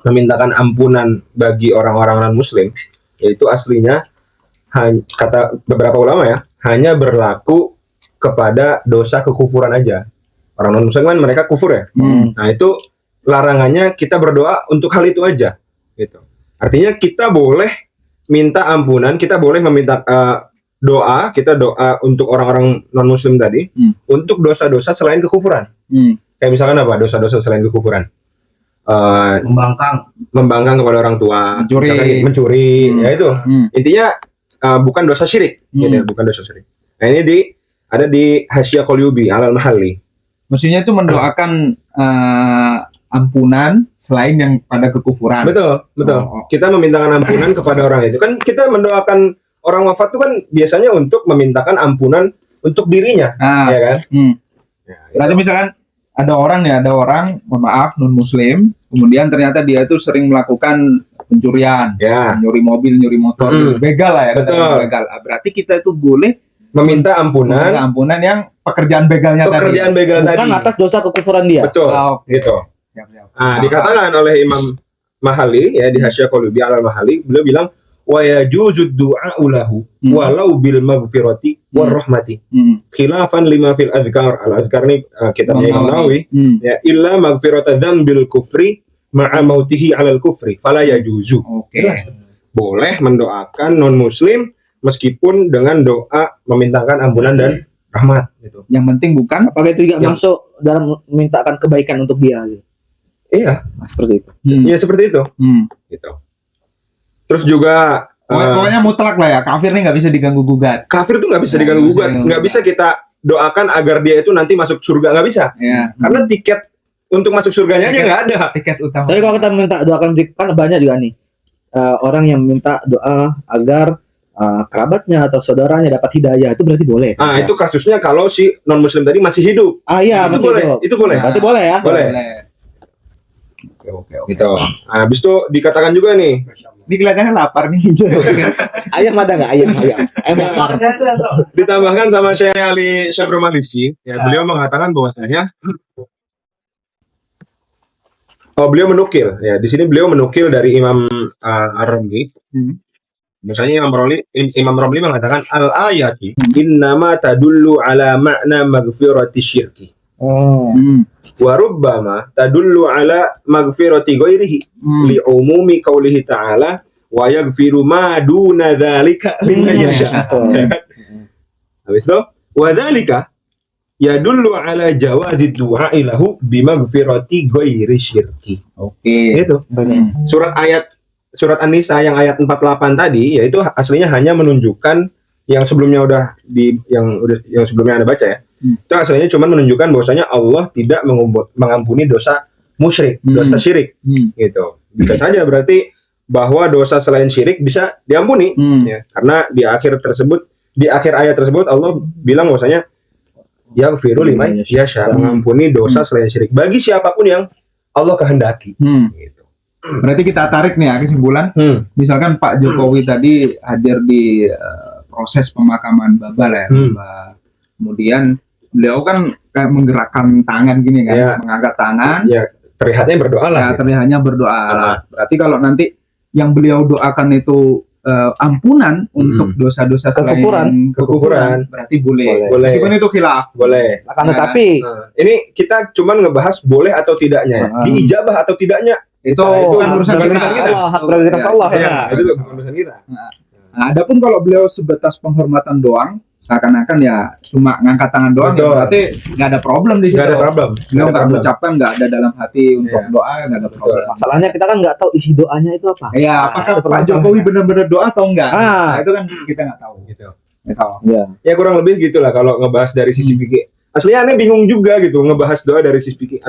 memintakan ampunan bagi orang-orang non-muslim, yaitu aslinya kata beberapa ulama ya hanya berlaku kepada dosa kekufuran aja. Orang non-muslim kan mereka kufur ya. Nah itu larangannya kita berdoa untuk hal itu aja, gitu. Artinya kita boleh minta ampunan, kita boleh meminta kita doa untuk orang-orang non Muslim tadi untuk dosa-dosa selain kekufuran. Kayak misalkan apa? Dosa-dosa selain kekufuran. Membangkang kepada orang tua, mencuri, ya itu. Intinya bukan dosa syirik, gitu, bukan dosa syirik. Nah ini ada di Hasyiah Qalyubi Alal Mahalli. Maksudnya itu mendoakan ampunan selain yang pada kekufuran. Betul. Kita memintakan ampunan kepada orang itu. Kan kita mendoakan orang wafat itu kan biasanya untuk memintakan ampunan untuk dirinya, ya kan? Berarti misalkan ada orang, mohon maaf, non muslim, kemudian ternyata dia itu sering melakukan pencurian, nyuri mobil, nyuri motor, begal lah ya. Betul. Begal. Berarti kita itu boleh meminta ampunan yang pekerjaan begalnya tadi. Bukan atas dosa kekufuran dia. Betul. Gitu. Nah, dikatakan oleh Imam Mahalli ya di Hasyiah Qalyubi Alal Mahalli, beliau bilang wa yajuzud du'a lahu walau bil maghfirati war rahmati. Khilafan lima fil adhkar. Al adhkar ini kitabnya Imam Nawawi ya illa maghfirata dzambil kufri ma'a mautihi 'alal kufri fala yajuzu. Boleh mendoakan non muslim meskipun dengan doa memintakan ampunan dan rahmat gitu. Yang penting bukan apakah itu juga masuk dalam memintakan kebaikan untuk dia gitu. Iya, seperti itu. Iya seperti itu. Gitu. Terus juga pokoknya mutlak lah ya, kafir nih nggak bisa diganggu gugat. Kafir tuh nggak bisa diganggu gugat, nggak bisa kita doakan agar dia itu nanti masuk surga, nggak bisa. Karena tiket untuk masuk surganya aja nggak ada. Tiket utama. Tapi kalau kita minta doakan kan banyak juga nih orang yang minta doa agar kerabatnya atau saudaranya dapat hidayah, itu berarti boleh. Ya? Itu kasusnya kalau si non muslim tadi masih hidup. Iya, masih boleh. hidup. Itu boleh. Berarti boleh ya. Boleh. Oke. Gitu. Habis itu dikatakan juga nih. Ini kelihatannya lapar nih. Ayam ada nggak? Ayam bakar. Ditambahkan sama Syekh Ali Syabru Malisi, ya beliau mengatakan bahwasanya beliau menukil ya di sini beliau menukil dari Imam Ar-Ramli. Misalnya Imam Ramli mengatakan al-ayati innama tadullu ala ma'na maghfirati syirki. Wa rubbama tadullu ala maghfirati ghairihi li umumi qoulihi ta'ala wa yaghfiru ma duna dzalika liman yasha. Habis itu wa dzalika yadullu ala jawazi du'a lahu bi maghfirati ghairi syirki. Itu. Surat An-Nisa yang ayat 48 tadi yaitu aslinya hanya menunjukkan yang sebelumnya yang sebelumnya Anda baca ya. Itu aslinya cuma menunjukkan bahwasanya Allah tidak mengampuni dosa musyrik, dosa syirik. Gitu. Bisa saja berarti bahwa dosa selain syirik bisa diampuni ya. Karena di akhir ayat tersebut Allah bilang bahwasanya yaghfiru liman yasha, mengampuni dosa selain syirik bagi siapapun yang Allah kehendaki. Gitu. Berarti kita tarik nih ya kesimpulan. Misalkan Pak Jokowi tadi hadir di proses pemakaman Baba lah ya. Kemudian beliau kan kayak menggerakkan tangan gini kan, mengangkat tangan. terlihatnya berdoa lah. Ya, terlihatnya berdoa. Berarti kalau nanti yang beliau doakan itu ampunan untuk dosa-dosa selain kekufuran, berarti boleh. Meskipun itu khilaf. Boleh. Akan tetapi ini kita cuman ngebahas boleh atau tidaknya, diijabah atau tidaknya. Itu kan urusan kita. Hak prerogatif Allah ya. Itu urusan kita. Nah, adapun kalau beliau sebatas penghormatan doang, seakan-akan ya cuma ngangkat tangan doang, ya berarti nggak ada problem di situ. Nggak ada problem. Beliau nggak mengucapkan, nggak ada dalam hati untuk doa, nggak ada problem. Masalahnya kita kan nggak tahu isi doanya itu apa. Iya, apakah Pak Jokowi benar-benar doa atau enggak? Nah, itu kan kita nggak tahu. Gitu. Nggak tahu. Ya kurang lebih gitulah kalau ngebahas dari sisi fikih. Aslinya aneh bingung juga gitu ngebahas doa dari sisi fikih.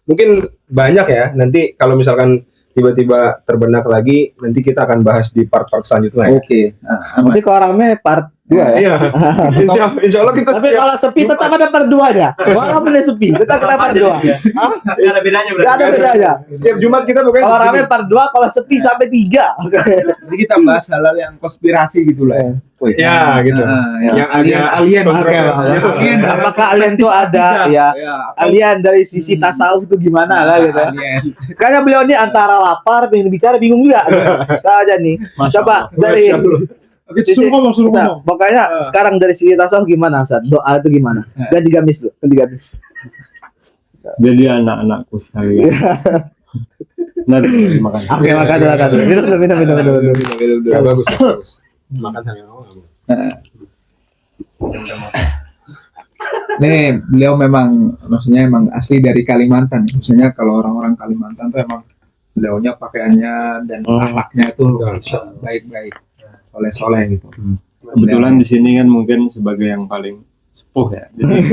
Mungkin banyak ya. Nanti kalau misalkan tiba-tiba terbenak lagi, nanti kita akan bahas di part-part selanjutnya. Oke. Nanti kalau rame part 2 ya. Iya. Insya Allah kita Tapi kalau sepi tetap ada part 2-nya. Walaupun dia sepi, tetap ada part 2. Hah? Nggak ada bedanya berarti. Enggak ada bedanya. setiap Jumat kita pokoknya Kalau rame part 2, kalau sepi sampai 3. Jadi kita bahas hal-hal yang konspirasi gitu lah. ya gitu. Yang alien Alien, apakah alien itu ada? Ya. Alien dari sisi tasawuf itu gimana lah gitu. Kayaknya beliau ini antara lapar, pengen bicara, bingung juga. Saja nih. Coba dari Suruh ngomong. Pokoknya sekarang dari sisi tasawuf gimana, Hasan? Doa itu gimana? Ganti gamis dulu, ganti gamis. Jadi anak-anakku sekalian. Nanti makan. Oke, makan dulu. Minum. Ya, bagus. Makan sambil ngomong. Nih, beliau memang maksudnya emang asli dari Kalimantan. Maksudnya kalau orang-orang Kalimantan tuh emang beliaunya pakaiannya dan akhlaknya itu baik-baik. Soleh-soleh gitu. Kebetulan di sini kan mungkin sebagai yang paling sepuh ya. Jadi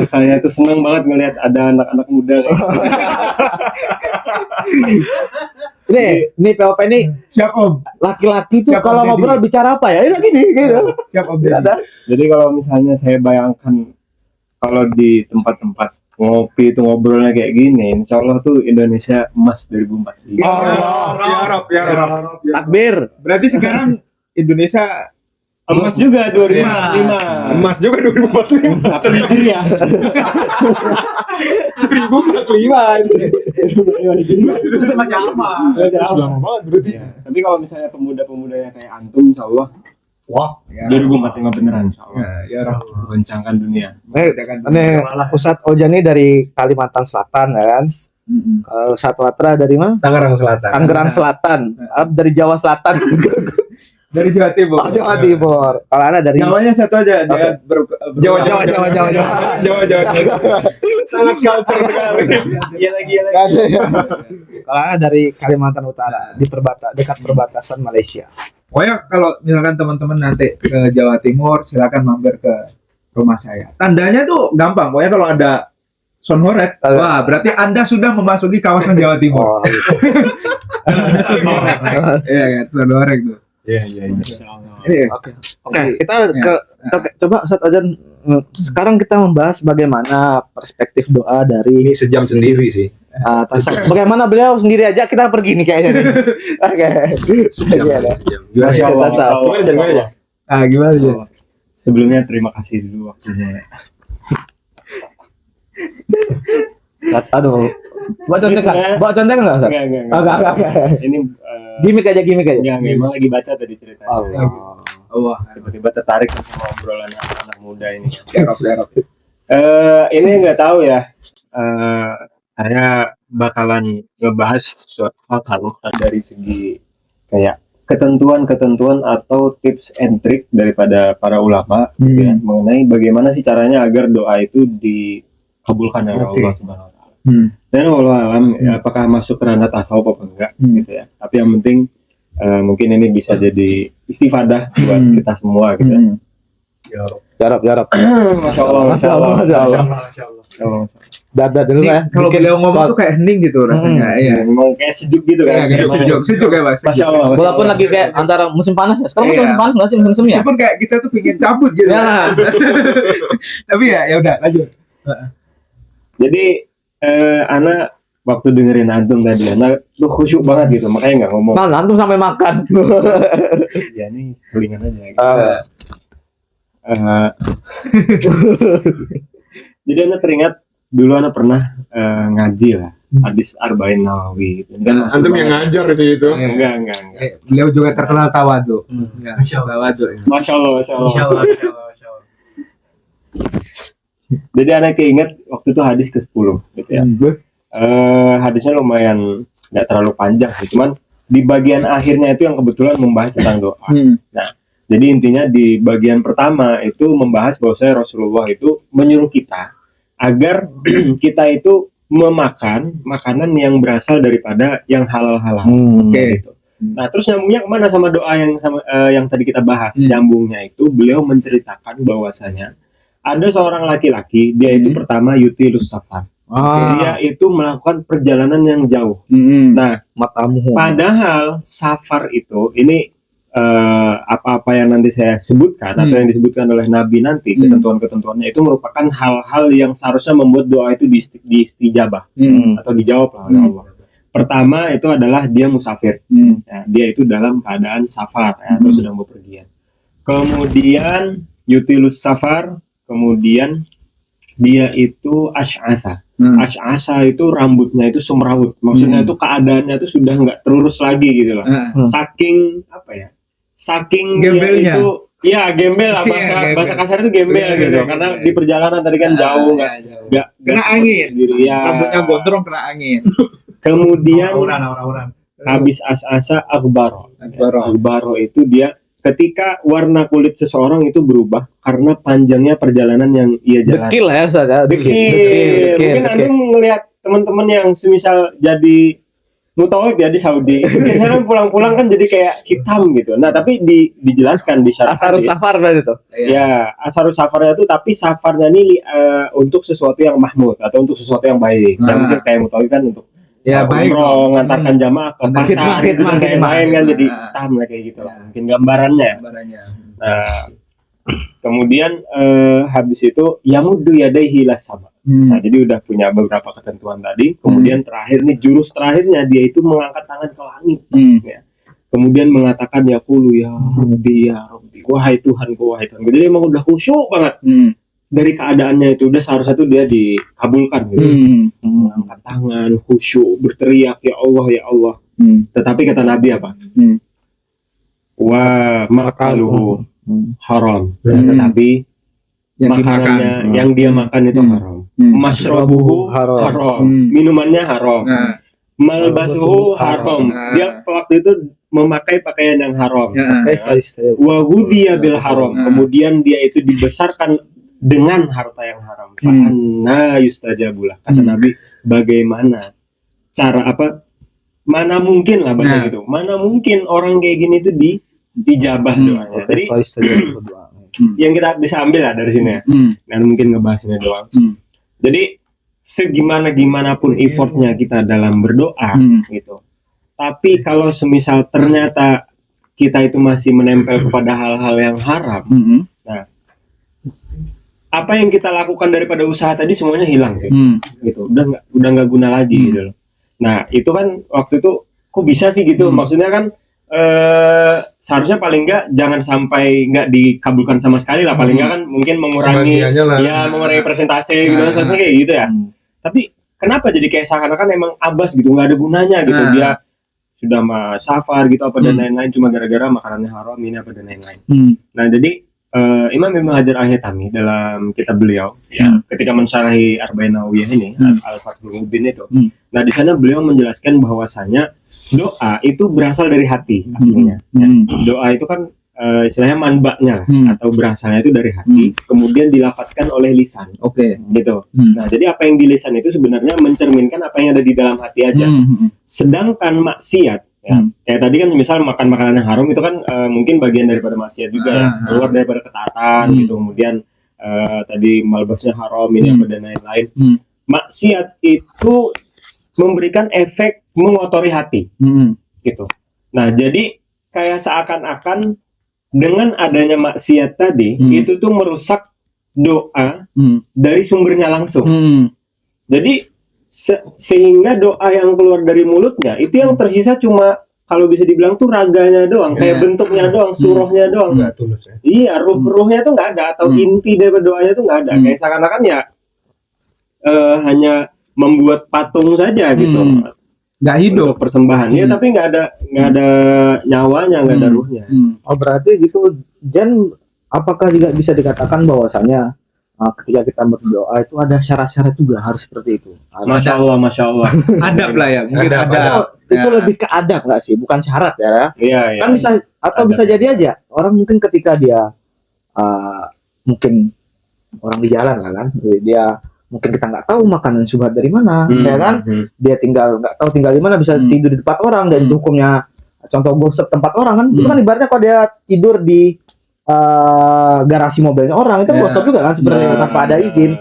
saya tuh senang banget ngelihat ada anak-anak muda kayak Ini POP ini Siap Om. laki-laki tuh Siap, kalau Om ngobrol Deddy. bicara apa ya? Ini gini gitu. Siap Om. Ada. Jadi kalau misalnya saya bayangkan kalau di tempat-tempat ngopi itu ngobrolnya kayak gini, insya Allah tuh Indonesia emas 2045. Ya Rob. Takbir. Berarti sekarang Indonesia Emas juga 2045. Emas juga 2045. Tapi Hijriah ya. 1045. Masih lama. Lama banget berarti. Ya, tapi kalau misalnya pemuda-pemudanya kayak antum, insya Allah, Wah, 2045 beneran, insya Allah. ya Rob. Goncangkan dunia. Ini Ustadz Ojan ini dari Kalimantan Selatan ya kan. Ustadz Watra dari mana? Tangerang Selatan. Tangerang Selatan. Dari Jawa Selatan. Dari Jawa Timur. Oh, Jawa Timur. Kalau Anda dari Jawanya satu aja. Jawa. Sangat culture sekali. Iya lagi. Kalau Anda dari Kalimantan Utara di dekat perbatasan Malaysia. Pokoknya kalau misalkan teman-teman nanti ke Jawa Timur, silakan mampir ke rumah saya. Tandanya tuh gampang. Pokoknya kalau ada sonhoret, wah berarti Anda sudah memasuki kawasan Jawa Timur. Oh, gitu. Iya kan, sonhoret tuh. Iya. Oke, kita coba Ustadz Ojan sekarang kita membahas bagaimana perspektif doa dari Ini sejam sendiri sih. bagaimana beliau sendiri aja kita pergi nih kayaknya. nih. Oke. Gimana Masya ya? Allah. Gimana aja? Sebelumnya terima kasih dulu waktunya. Aduh. Bawa contek enggak? Ustadz? Enggak. Ini gimmick aja. Enggak, emang lagi baca tadi ceritanya. Allah. Tiba-tiba tertarik sama obrolan anak muda ini. Derop. Ini nggak tahu ya. Saya bakalan ngebahas suatu hal dari segi kayak ketentuan atau tips and trick daripada para ulama gitu ya, mengenai bagaimana sih caranya agar doa itu dikabulkan oleh Allah Subhanahu wa taala. Dan walau alam apakah masuk ke ranah tasawuf apa enggak gitu ya. Tapi yang penting mungkin ini bisa jadi istifadah buat kita semua gitu ya. Jarap. Masya Allah. Dada dulu ya. Kalau beliau ngomong tuh kayak hening gitu rasanya. Iya. Memang kayak sejuk gitu kan. Sejuk ya, Pak. Masya Allah. Walaupun lagi kayak antara musim panas ya. Sekarang musim panas nggak sih musim semi ya? Meskipun kayak kita tuh pengen cabut gitu. Ya. Tapi ya udah lanjut. Jadi anak waktu dengerin antum tadi, anak tuh khusyuk banget gitu, makanya nggak ngomong. Nah, antum sampai makan. Ya ini selingan aja. Gitu. Jadi anak teringat dulu anak pernah ngaji lah hadis Arba'in Nawawi gitu. Kan Antum yang ngajar sih itu. Enggak. Beliau juga terkenal tawadu. Tawadu. Masya Allah. Jadi anak keinget waktu itu hadis ke-10 gitu ya. Hadisnya lumayan nggak terlalu panjang sih, cuman di bagian akhirnya itu yang kebetulan membahas tentang doa. Nah, jadi intinya di bagian pertama itu membahas bahwasanya Rasulullah itu menyuruh kita agar kita itu memakan makanan yang berasal daripada yang halal-halal. Gitu. Nah, terus nyambungnya kemana sama doa yang tadi kita bahas? Nyambungnya itu beliau menceritakan bahwasanya ada seorang laki-laki, dia itu pertama yutilus safar. Dia itu melakukan perjalanan yang jauh. Nah, padahal safar itu ini apa-apa yang nanti saya sebutkan atau yang disebutkan oleh Nabi nanti, ketentuan-ketentuannya itu merupakan hal-hal yang seharusnya membuat doa itu diistijabah atau dijawab oleh Allah. Pertama itu adalah dia musafir, ya, dia itu dalam keadaan safar ya, atau sedang bepergian. Kemudian yutilus safar, kemudian dia itu asy'atha. Asy'atha itu rambutnya itu semrawut. Maksudnya itu keadaannya itu sudah nggak terurus lagi gitu loh. Saking apa ya? Saking gembelnya. Itu ya gembel lah, bahasa kasar itu gembel gitu. Karena di perjalanan tadi kan jauh nggak kena angin. Sendiri, ya. Rambutnya gondrong kena angin. Kemudian habis asy'atha aghbaro itu dia ketika warna kulit seseorang itu berubah karena panjangnya perjalanan yang ia jalani. Dekil lah ya, Ustaz. Dekil. Mungkin Anda melihat teman-teman yang semisal jadi mutawif ya di Saudi, biasanya kan pulang-pulang kan jadi kayak hitam gitu. Nah, tapi dijelaskan di syarah. Asarus safar berarti itu. Ya, asarus safarnya itu, tapi safarnya ini untuk sesuatu yang mahmud atau untuk sesuatu yang baik. Nah, mungkin kayak mutawif kan untuk baik, ngantarkan jamaah ke pasar, main kan jadi hitam lah kayak gitu lah. Mungkin gambarannya. Nah, kemudian habis itu yamudu yadaihi ila sama. Nah, jadi udah punya beberapa ketentuan tadi. Kemudian terakhir nih, jurus terakhirnya dia itu mengangkat tangan ke langit. Ya. Kemudian mengatakan yaqulu ya Rabbi, wahai Tuhanku, wahai Tuhanku. Jadi emang udah khusyuk banget. Dari keadaannya itu udah seharusnya tuh dia dikabulkan gitu. Mengangkat tangan, khusyuk, berteriak ya Allah. Tetapi kata Nabi apa? Wa makaluhu haram. Tetapi makanannya yang dia makan itu haram. Masrobuhu haram. Minumannya haram. Malbasuhu haram. Dia waktu itu memakai pakaian yang haram. Wa ghudhiya bil haram. Kemudian dia itu dibesarkan dengan harta yang haram. Fa'anna yustajabulah. Kata Nabi, bagaimana cara mana mungkin lah bahasa gitu. Mana mungkin orang kayak gini itu dijabah doanya. Jadi yang kita bisa ambil lah dari sini ya. Dan mungkin ngebahas ini doang. Jadi gimana pun effortnya kita dalam berdoa gitu. Tapi kalau semisal ternyata kita itu masih menempel kepada hal-hal yang haram, nah apa yang kita lakukan daripada usaha tadi semuanya hilang gitu. Udah nggak guna lagi gitu loh. Nah, itu kan waktu itu kok bisa sih gitu. Maksudnya kan seharusnya paling nggak jangan sampai nggak dikabulkan sama sekali lah. Paling nggak kan mungkin mengurangi mengurangi presentasi gitu kan, seharusnya kayak gitu ya. Tapi kenapa jadi kayak seakan-akan emang abas gitu, nggak ada gunanya gitu. Dia sudah safar gitu apa dan lain-lain cuma gara-gara makanannya haram ini apa dan lain-lain. Nah, jadi Imam Ibnu Hajar Al-Haytami dalam kitab beliau ya, ketika mensyarahi Arba'in Nawawiyah ini Al-Fathul Mubin itu. Nah, di sana beliau menjelaskan bahwasanya doa itu berasal dari hati aslinya. Ya. Doa itu kan istilahnya manbaknya atau berasalnya itu dari hati, kemudian dilafadzkan oleh lisan. Gitu. Nah, jadi apa yang di lisan itu sebenarnya mencerminkan apa yang ada di dalam hati aja. Sedangkan maksiat ya, kayak tadi kan misal makan makanan yang haram itu kan mungkin bagian daripada maksiat juga ya, keluar daripada ketaatan gitu. Kemudian tadi malbasnya haram ini apa dan lain-lain. Maksiat itu memberikan efek mengotori hati gitu. Nah, jadi kayak seakan-akan dengan adanya maksiat tadi itu tuh merusak doa dari sumbernya langsung. Jadi sehingga doa yang keluar dari mulutnya itu yang tersisa cuma kalau bisa dibilang tuh raganya doang, kayak bentuknya doang, surahnya doang. Tulus, ya? Iya, ruhnya tuh nggak ada, atau inti dari doanya tuh nggak ada. Kayak seakan-akan ya hanya membuat patung saja gitu. Nggak hidup Untuk persembahan ya, tapi nggak ada nyawanya, nggak ada ruhnya. Oh berarti gitu, Jan, apakah juga bisa dikatakan bahwasanya ketika kita berdoa itu ada syarat-syarat juga harus seperti itu? Masya Allah. adab lah ya, mungkin ada. Itu lebih ke adab nggak sih, bukan syarat ya? Iya. Kan bisa atau Adab. bisa jadi aja orang mungkin ketika dia mungkin orang di jalan lah kan, dia mungkin kita nggak tahu makanan syubhat dari mana, ya kan? Dia nggak tahu tinggal di mana, bisa tidur di tempat orang dan itu hukumnya contoh gosip tempat orang kan, itu kan ibaratnya kalau dia tidur di garasi mobilnya orang itu gosip juga kan sebenarnya tanpa ada izin.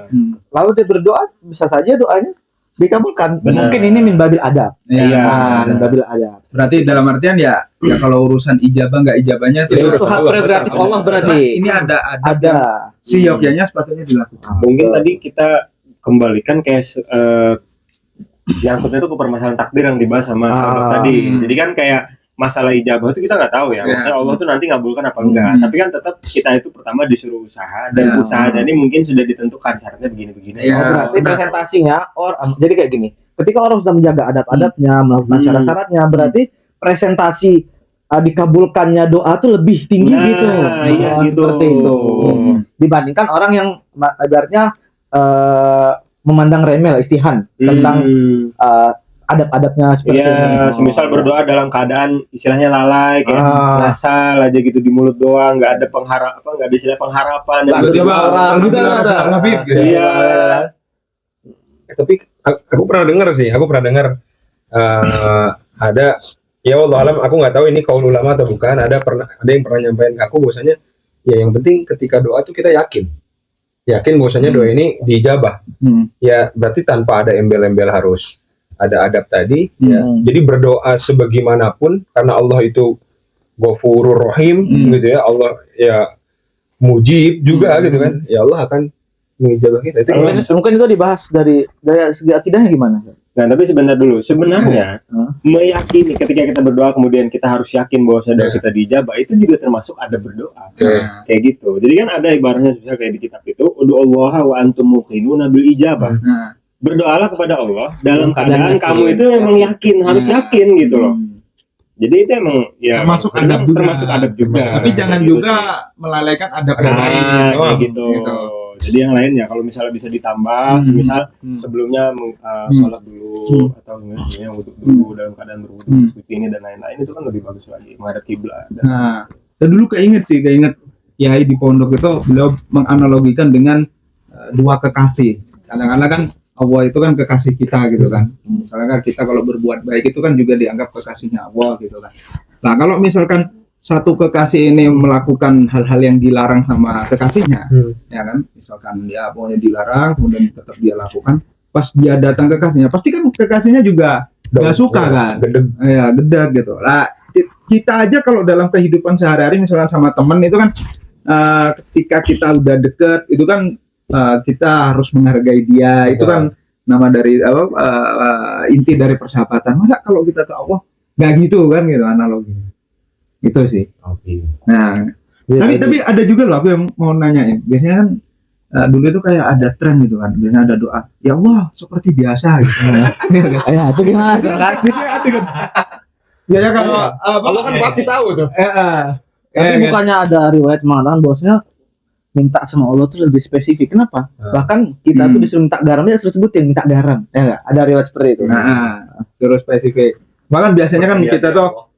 Lalu dia berdoa, bisa saja doanya dikabulkan. Benar. Mungkin ini min babil adab. Iya. Min babil adab. Berarti dalam artian ya kalau urusan ijabah nggak ijabahnya Itu hak prerogatif Allah berarti. Ini ada Ada. si yogyanya sepatutnya dilakukan. Mungkin tadi kita kembalikan kayak nyangkutnya itu ke permasalahan takdir yang dibahas sama sahabat tadi. Jadi kan kayak masalah ijabah itu kita nggak tahu ya. Maksudnya Allah tuh nanti ngabulkan apa enggak. Tapi kan tetap kita itu pertama disuruh usaha, dan usahanya ini mungkin sudah ditentukan syaratnya begini-begini. Ya. Oh, berarti presentasinya jadi kayak gini. Ketika orang sudah menjaga adab-adabnya, melakukan syarat-syaratnya, berarti presentasi dikabulkannya doa tuh lebih tinggi gitu. Iya, gitu. Seperti itu. Dibandingkan orang yang ibaratnya memandang remeh istihan tentang adab-adabnya seperti Iya, semisal berdoa dalam keadaan istilahnya lalai, kayak ngasal aja gitu di mulut doang, nggak ada nggak ada istilah pengharapan. orang juga ada. Iya. Tapi aku pernah dengar ada, ya Allah alam, aku nggak tahu ini kaul ulama atau bukan, ada yang pernah nyampaikan ke aku bahwasanya ya yang penting ketika doa tuh kita yakin bahwasanya doa ini diijabah. Ya berarti tanpa ada embel-embel harus ada adab tadi, ya. Jadi berdoa sebagaimanapun karena Allah itu Ghafurur Rahim gitu ya, Allah ya mujib juga gitu kan. Ya Allah akan mengijabah kita. Itu mungkin itu dibahas dari segi akidahnya gimana? Nah, tapi sebenarnya meyakini ketika kita berdoa kemudian kita harus yakin bahwa doa kita dijabah, itu juga termasuk ada berdoa. Kayak gitu. Jadi kan ada ibaratnya kayak di kitab itu, ud'ullaha wa antum muqinuna bil ijabah. Berdoalah kepada Allah dalam keadaan kamu itu memang yakin, harus yakin gitu loh. Jadi itu emang ya termasuk adab juga. Tapi jangan juga melalaikan adab yang lain. Gitu. Jadi yang lain ya kalau misalnya bisa ditambah, misal sebelumnya sholat dulu atau yang wudhu dulu dalam keadaan berwudhu seperti ini dan lain-lain, itu kan lebih bagus lagi menghadap kiblat. Nah, dan dulu keinget Kiai di pondok itu beliau menganalogikan dengan dua kekasih. Kadang-kadang kan Allah itu kan kekasih kita gitu kan. Misalnya kan kita kalau berbuat baik itu kan juga dianggap kekasihnya Allah gitu kan. Nah kalau misalkan satu kekasih ini melakukan hal-hal yang dilarang sama kekasihnya, ya kan, misalkan dia pokoknya dilarang, kemudian tetap dia lakukan, pas dia datang kekasihnya, pasti kan kekasihnya juga nggak suka kan, gedeg gitu. Lah kita aja kalau dalam kehidupan sehari-hari misalkan sama temen itu kan, ketika kita udah deket, itu kan kita harus menghargai dia, itu kan nama dari inti dari persahabatan. Masa kalau kita ke Allah nggak gitu kan, gitu analoginya. Gitu sih. Nah, tapi ada juga loh aku yang mau nanyain. Biasanya kan dulu itu kayak ada tren gitu kan. Biasanya ada doa, ya Allah seperti biasa gitu. Ya, itu gimana? Biasanya ada kan. Ya kalau Allah kan pasti tahu tuh. Tapi bukannya ada riwayat mengatakan bahwasanya minta sama Allah tuh lebih spesifik. Kenapa? Bahkan kita tuh disuruh minta garam, dia suruh sebutin minta garam. Ya enggak? Ada riwayat seperti itu. Nah, suruh spesifik. Bahkan biasanya kan kita tuh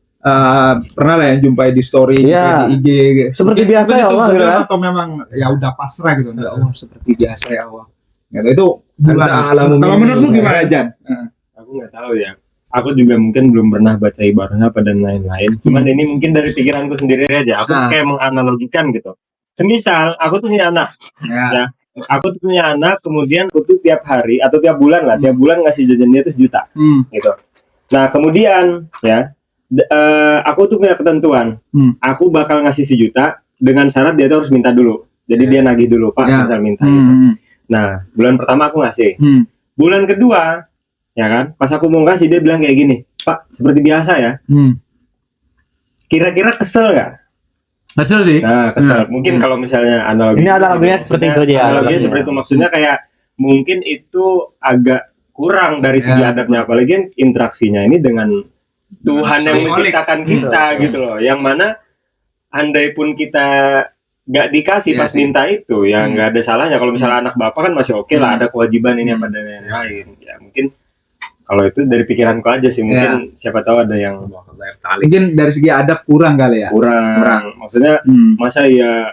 pernah lah ya jumpai di story, di IG seperti biasa ya Allah gitu kan, atau memang ya udah pasrah gitu, ya Allah seperti biasa ya Allah gitu. Itu kalau menurutmu gimana Jan? Aku nggak tahu ya, aku juga mungkin belum pernah baca ibaratnya apa dan lain-lain, cuman ini mungkin dari pikiranku sendiri aja, aku kayak menganalogikan gitu. Semisal aku tuh punya anak ya, aku tuh punya anak, kemudian aku tuh tiap hari atau tiap bulan lah, tiap bulan ngasih jajan dia tuh 1 juta gitu. Nah kemudian ya aku tuh punya ketentuan, aku bakal ngasih 1 juta dengan syarat dia tuh harus minta dulu. Jadi dia nagih dulu, Pak, misal minta gitu. Nah, bulan pertama aku ngasih. Bulan kedua, ya kan, pas aku mau ngasih dia bilang kayak gini, Pak, seperti biasa ya. Kira-kira kesel nggak? Kesel sih. Nah, kesel. Mungkin kalau misalnya analogi. Ini analoginya seperti itu aja. Analoginya seperti itu, maksudnya kayak mungkin itu agak kurang dari segi adabnya, apalagi kan interaksinya ini dengan Tuhan yang menciptakan kita gitu loh, yang mana andai pun kita nggak dikasih pas minta itu ya nggak ada salahnya. Kalau misalnya anak bapak kan masih oke lah, ada kewajiban ini apa dan lain-lain ya. Mungkin kalau itu dari pikiranku aja sih, mungkin siapa tahu ada yang mungkin dari segi adab kurang kali ya, kurang. Maksudnya masa ya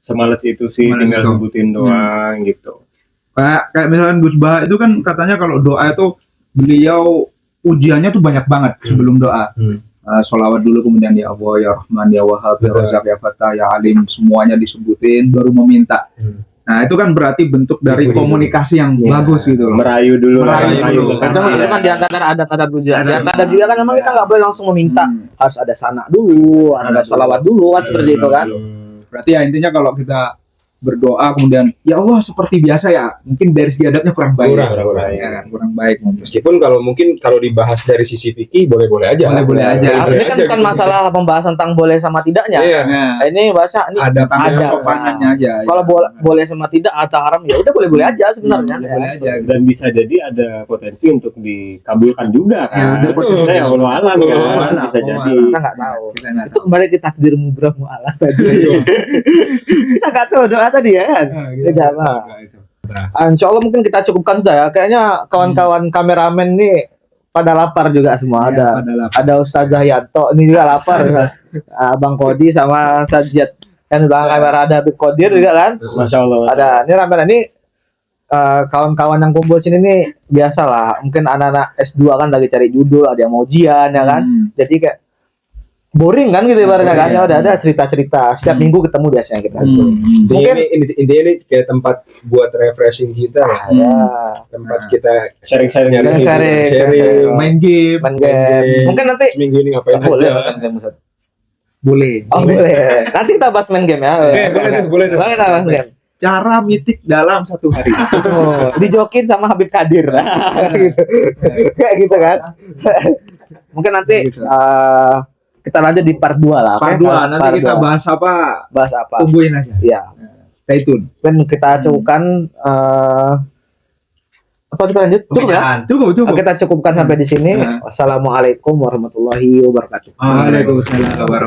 semales itu sih tinggal sebutin doang gitu. Kayak misalkan Gus Bah itu kan katanya kalau doa itu beliau ujiannya tuh banyak banget sebelum doa. Sholawat dulu, kemudian ya Allah, ya Rahman, ya Wahhab, ya Razak, ya Fatah, ya Alim, semuanya disebutin baru meminta. Nah itu kan berarti bentuk dari komunikasi yang bagus gitu loh. Merayu dulu. Itu kan di antara adat-adat ujian. Di antara adat juga kan memang kita nggak boleh langsung meminta, harus ada sana dulu, ada sholawat dulu kan seperti itu kan. Berarti ya intinya kalau kita berdoa kemudian ya Allah seperti biasa ya, mungkin dari segi adabnya kurang baik. Kurang baik. Meskipun kalau mungkin kalau dibahas dari sisi fikih boleh-boleh aja. Boleh aja. Ini kan bukan masalah pembahasan tentang boleh sama tidaknya. Ini bahasa ini ada sopanannya aja. Kalau boleh sama tidak atau haram ya udah boleh-boleh aja sebenarnya. Boleh aja. Dan bisa jadi ada potensi untuk dikabulkan juga kan. Ya Allah alam kan bisa jadi. Kita nggak tahu. Itu kembali ke takdir mubrah mu'alah tadi. Kita nggak tahu doa tadi ya kan. Insya Allah mungkin kita cukupkan sudah ya. Kayaknya kawan-kawan kameramen nih pada lapar juga semua. Ada Ustazah Yanto ini juga lapar. Bang Kodi sama Sajiat kan belakang kamera ada Habib Qadir juga kan. Masya Allah. Ada ini rame ini kawan-kawan yang kumpul sini nih biasa lah. Mungkin anak-anak S2 kan lagi cari judul, ada yang mau ujian ya kan. Jadi kayak boring kan gitu ibaratnya kan, ya udah ada cerita-cerita setiap minggu ketemu biasanya kita. Mungkin intinya ini kayak tempat buat refreshing kita lah. Tempat kita sharing, main game. Mungkin nanti seminggu ini ngapain aja. Boleh. Boleh. Nanti kita bahas main game ya. Boleh kita bahas game. Cara mitik dalam satu hari. Dijokin sama Habib Qadir. Kayak gitu kan. Mungkin nanti kita lanjut di part 2 lah. Part 2 nanti kita bahas apa? Tungguin aja. Iya. Stay tune. Dan kita cukupkan apa kita lanjut? Cukup ya? Cukup. Kita cukupkan sampai di sini. Wassalamualaikum warahmatullahi wabarakatuh. Waalaikumsalam warahmatullahi wabarakatuh.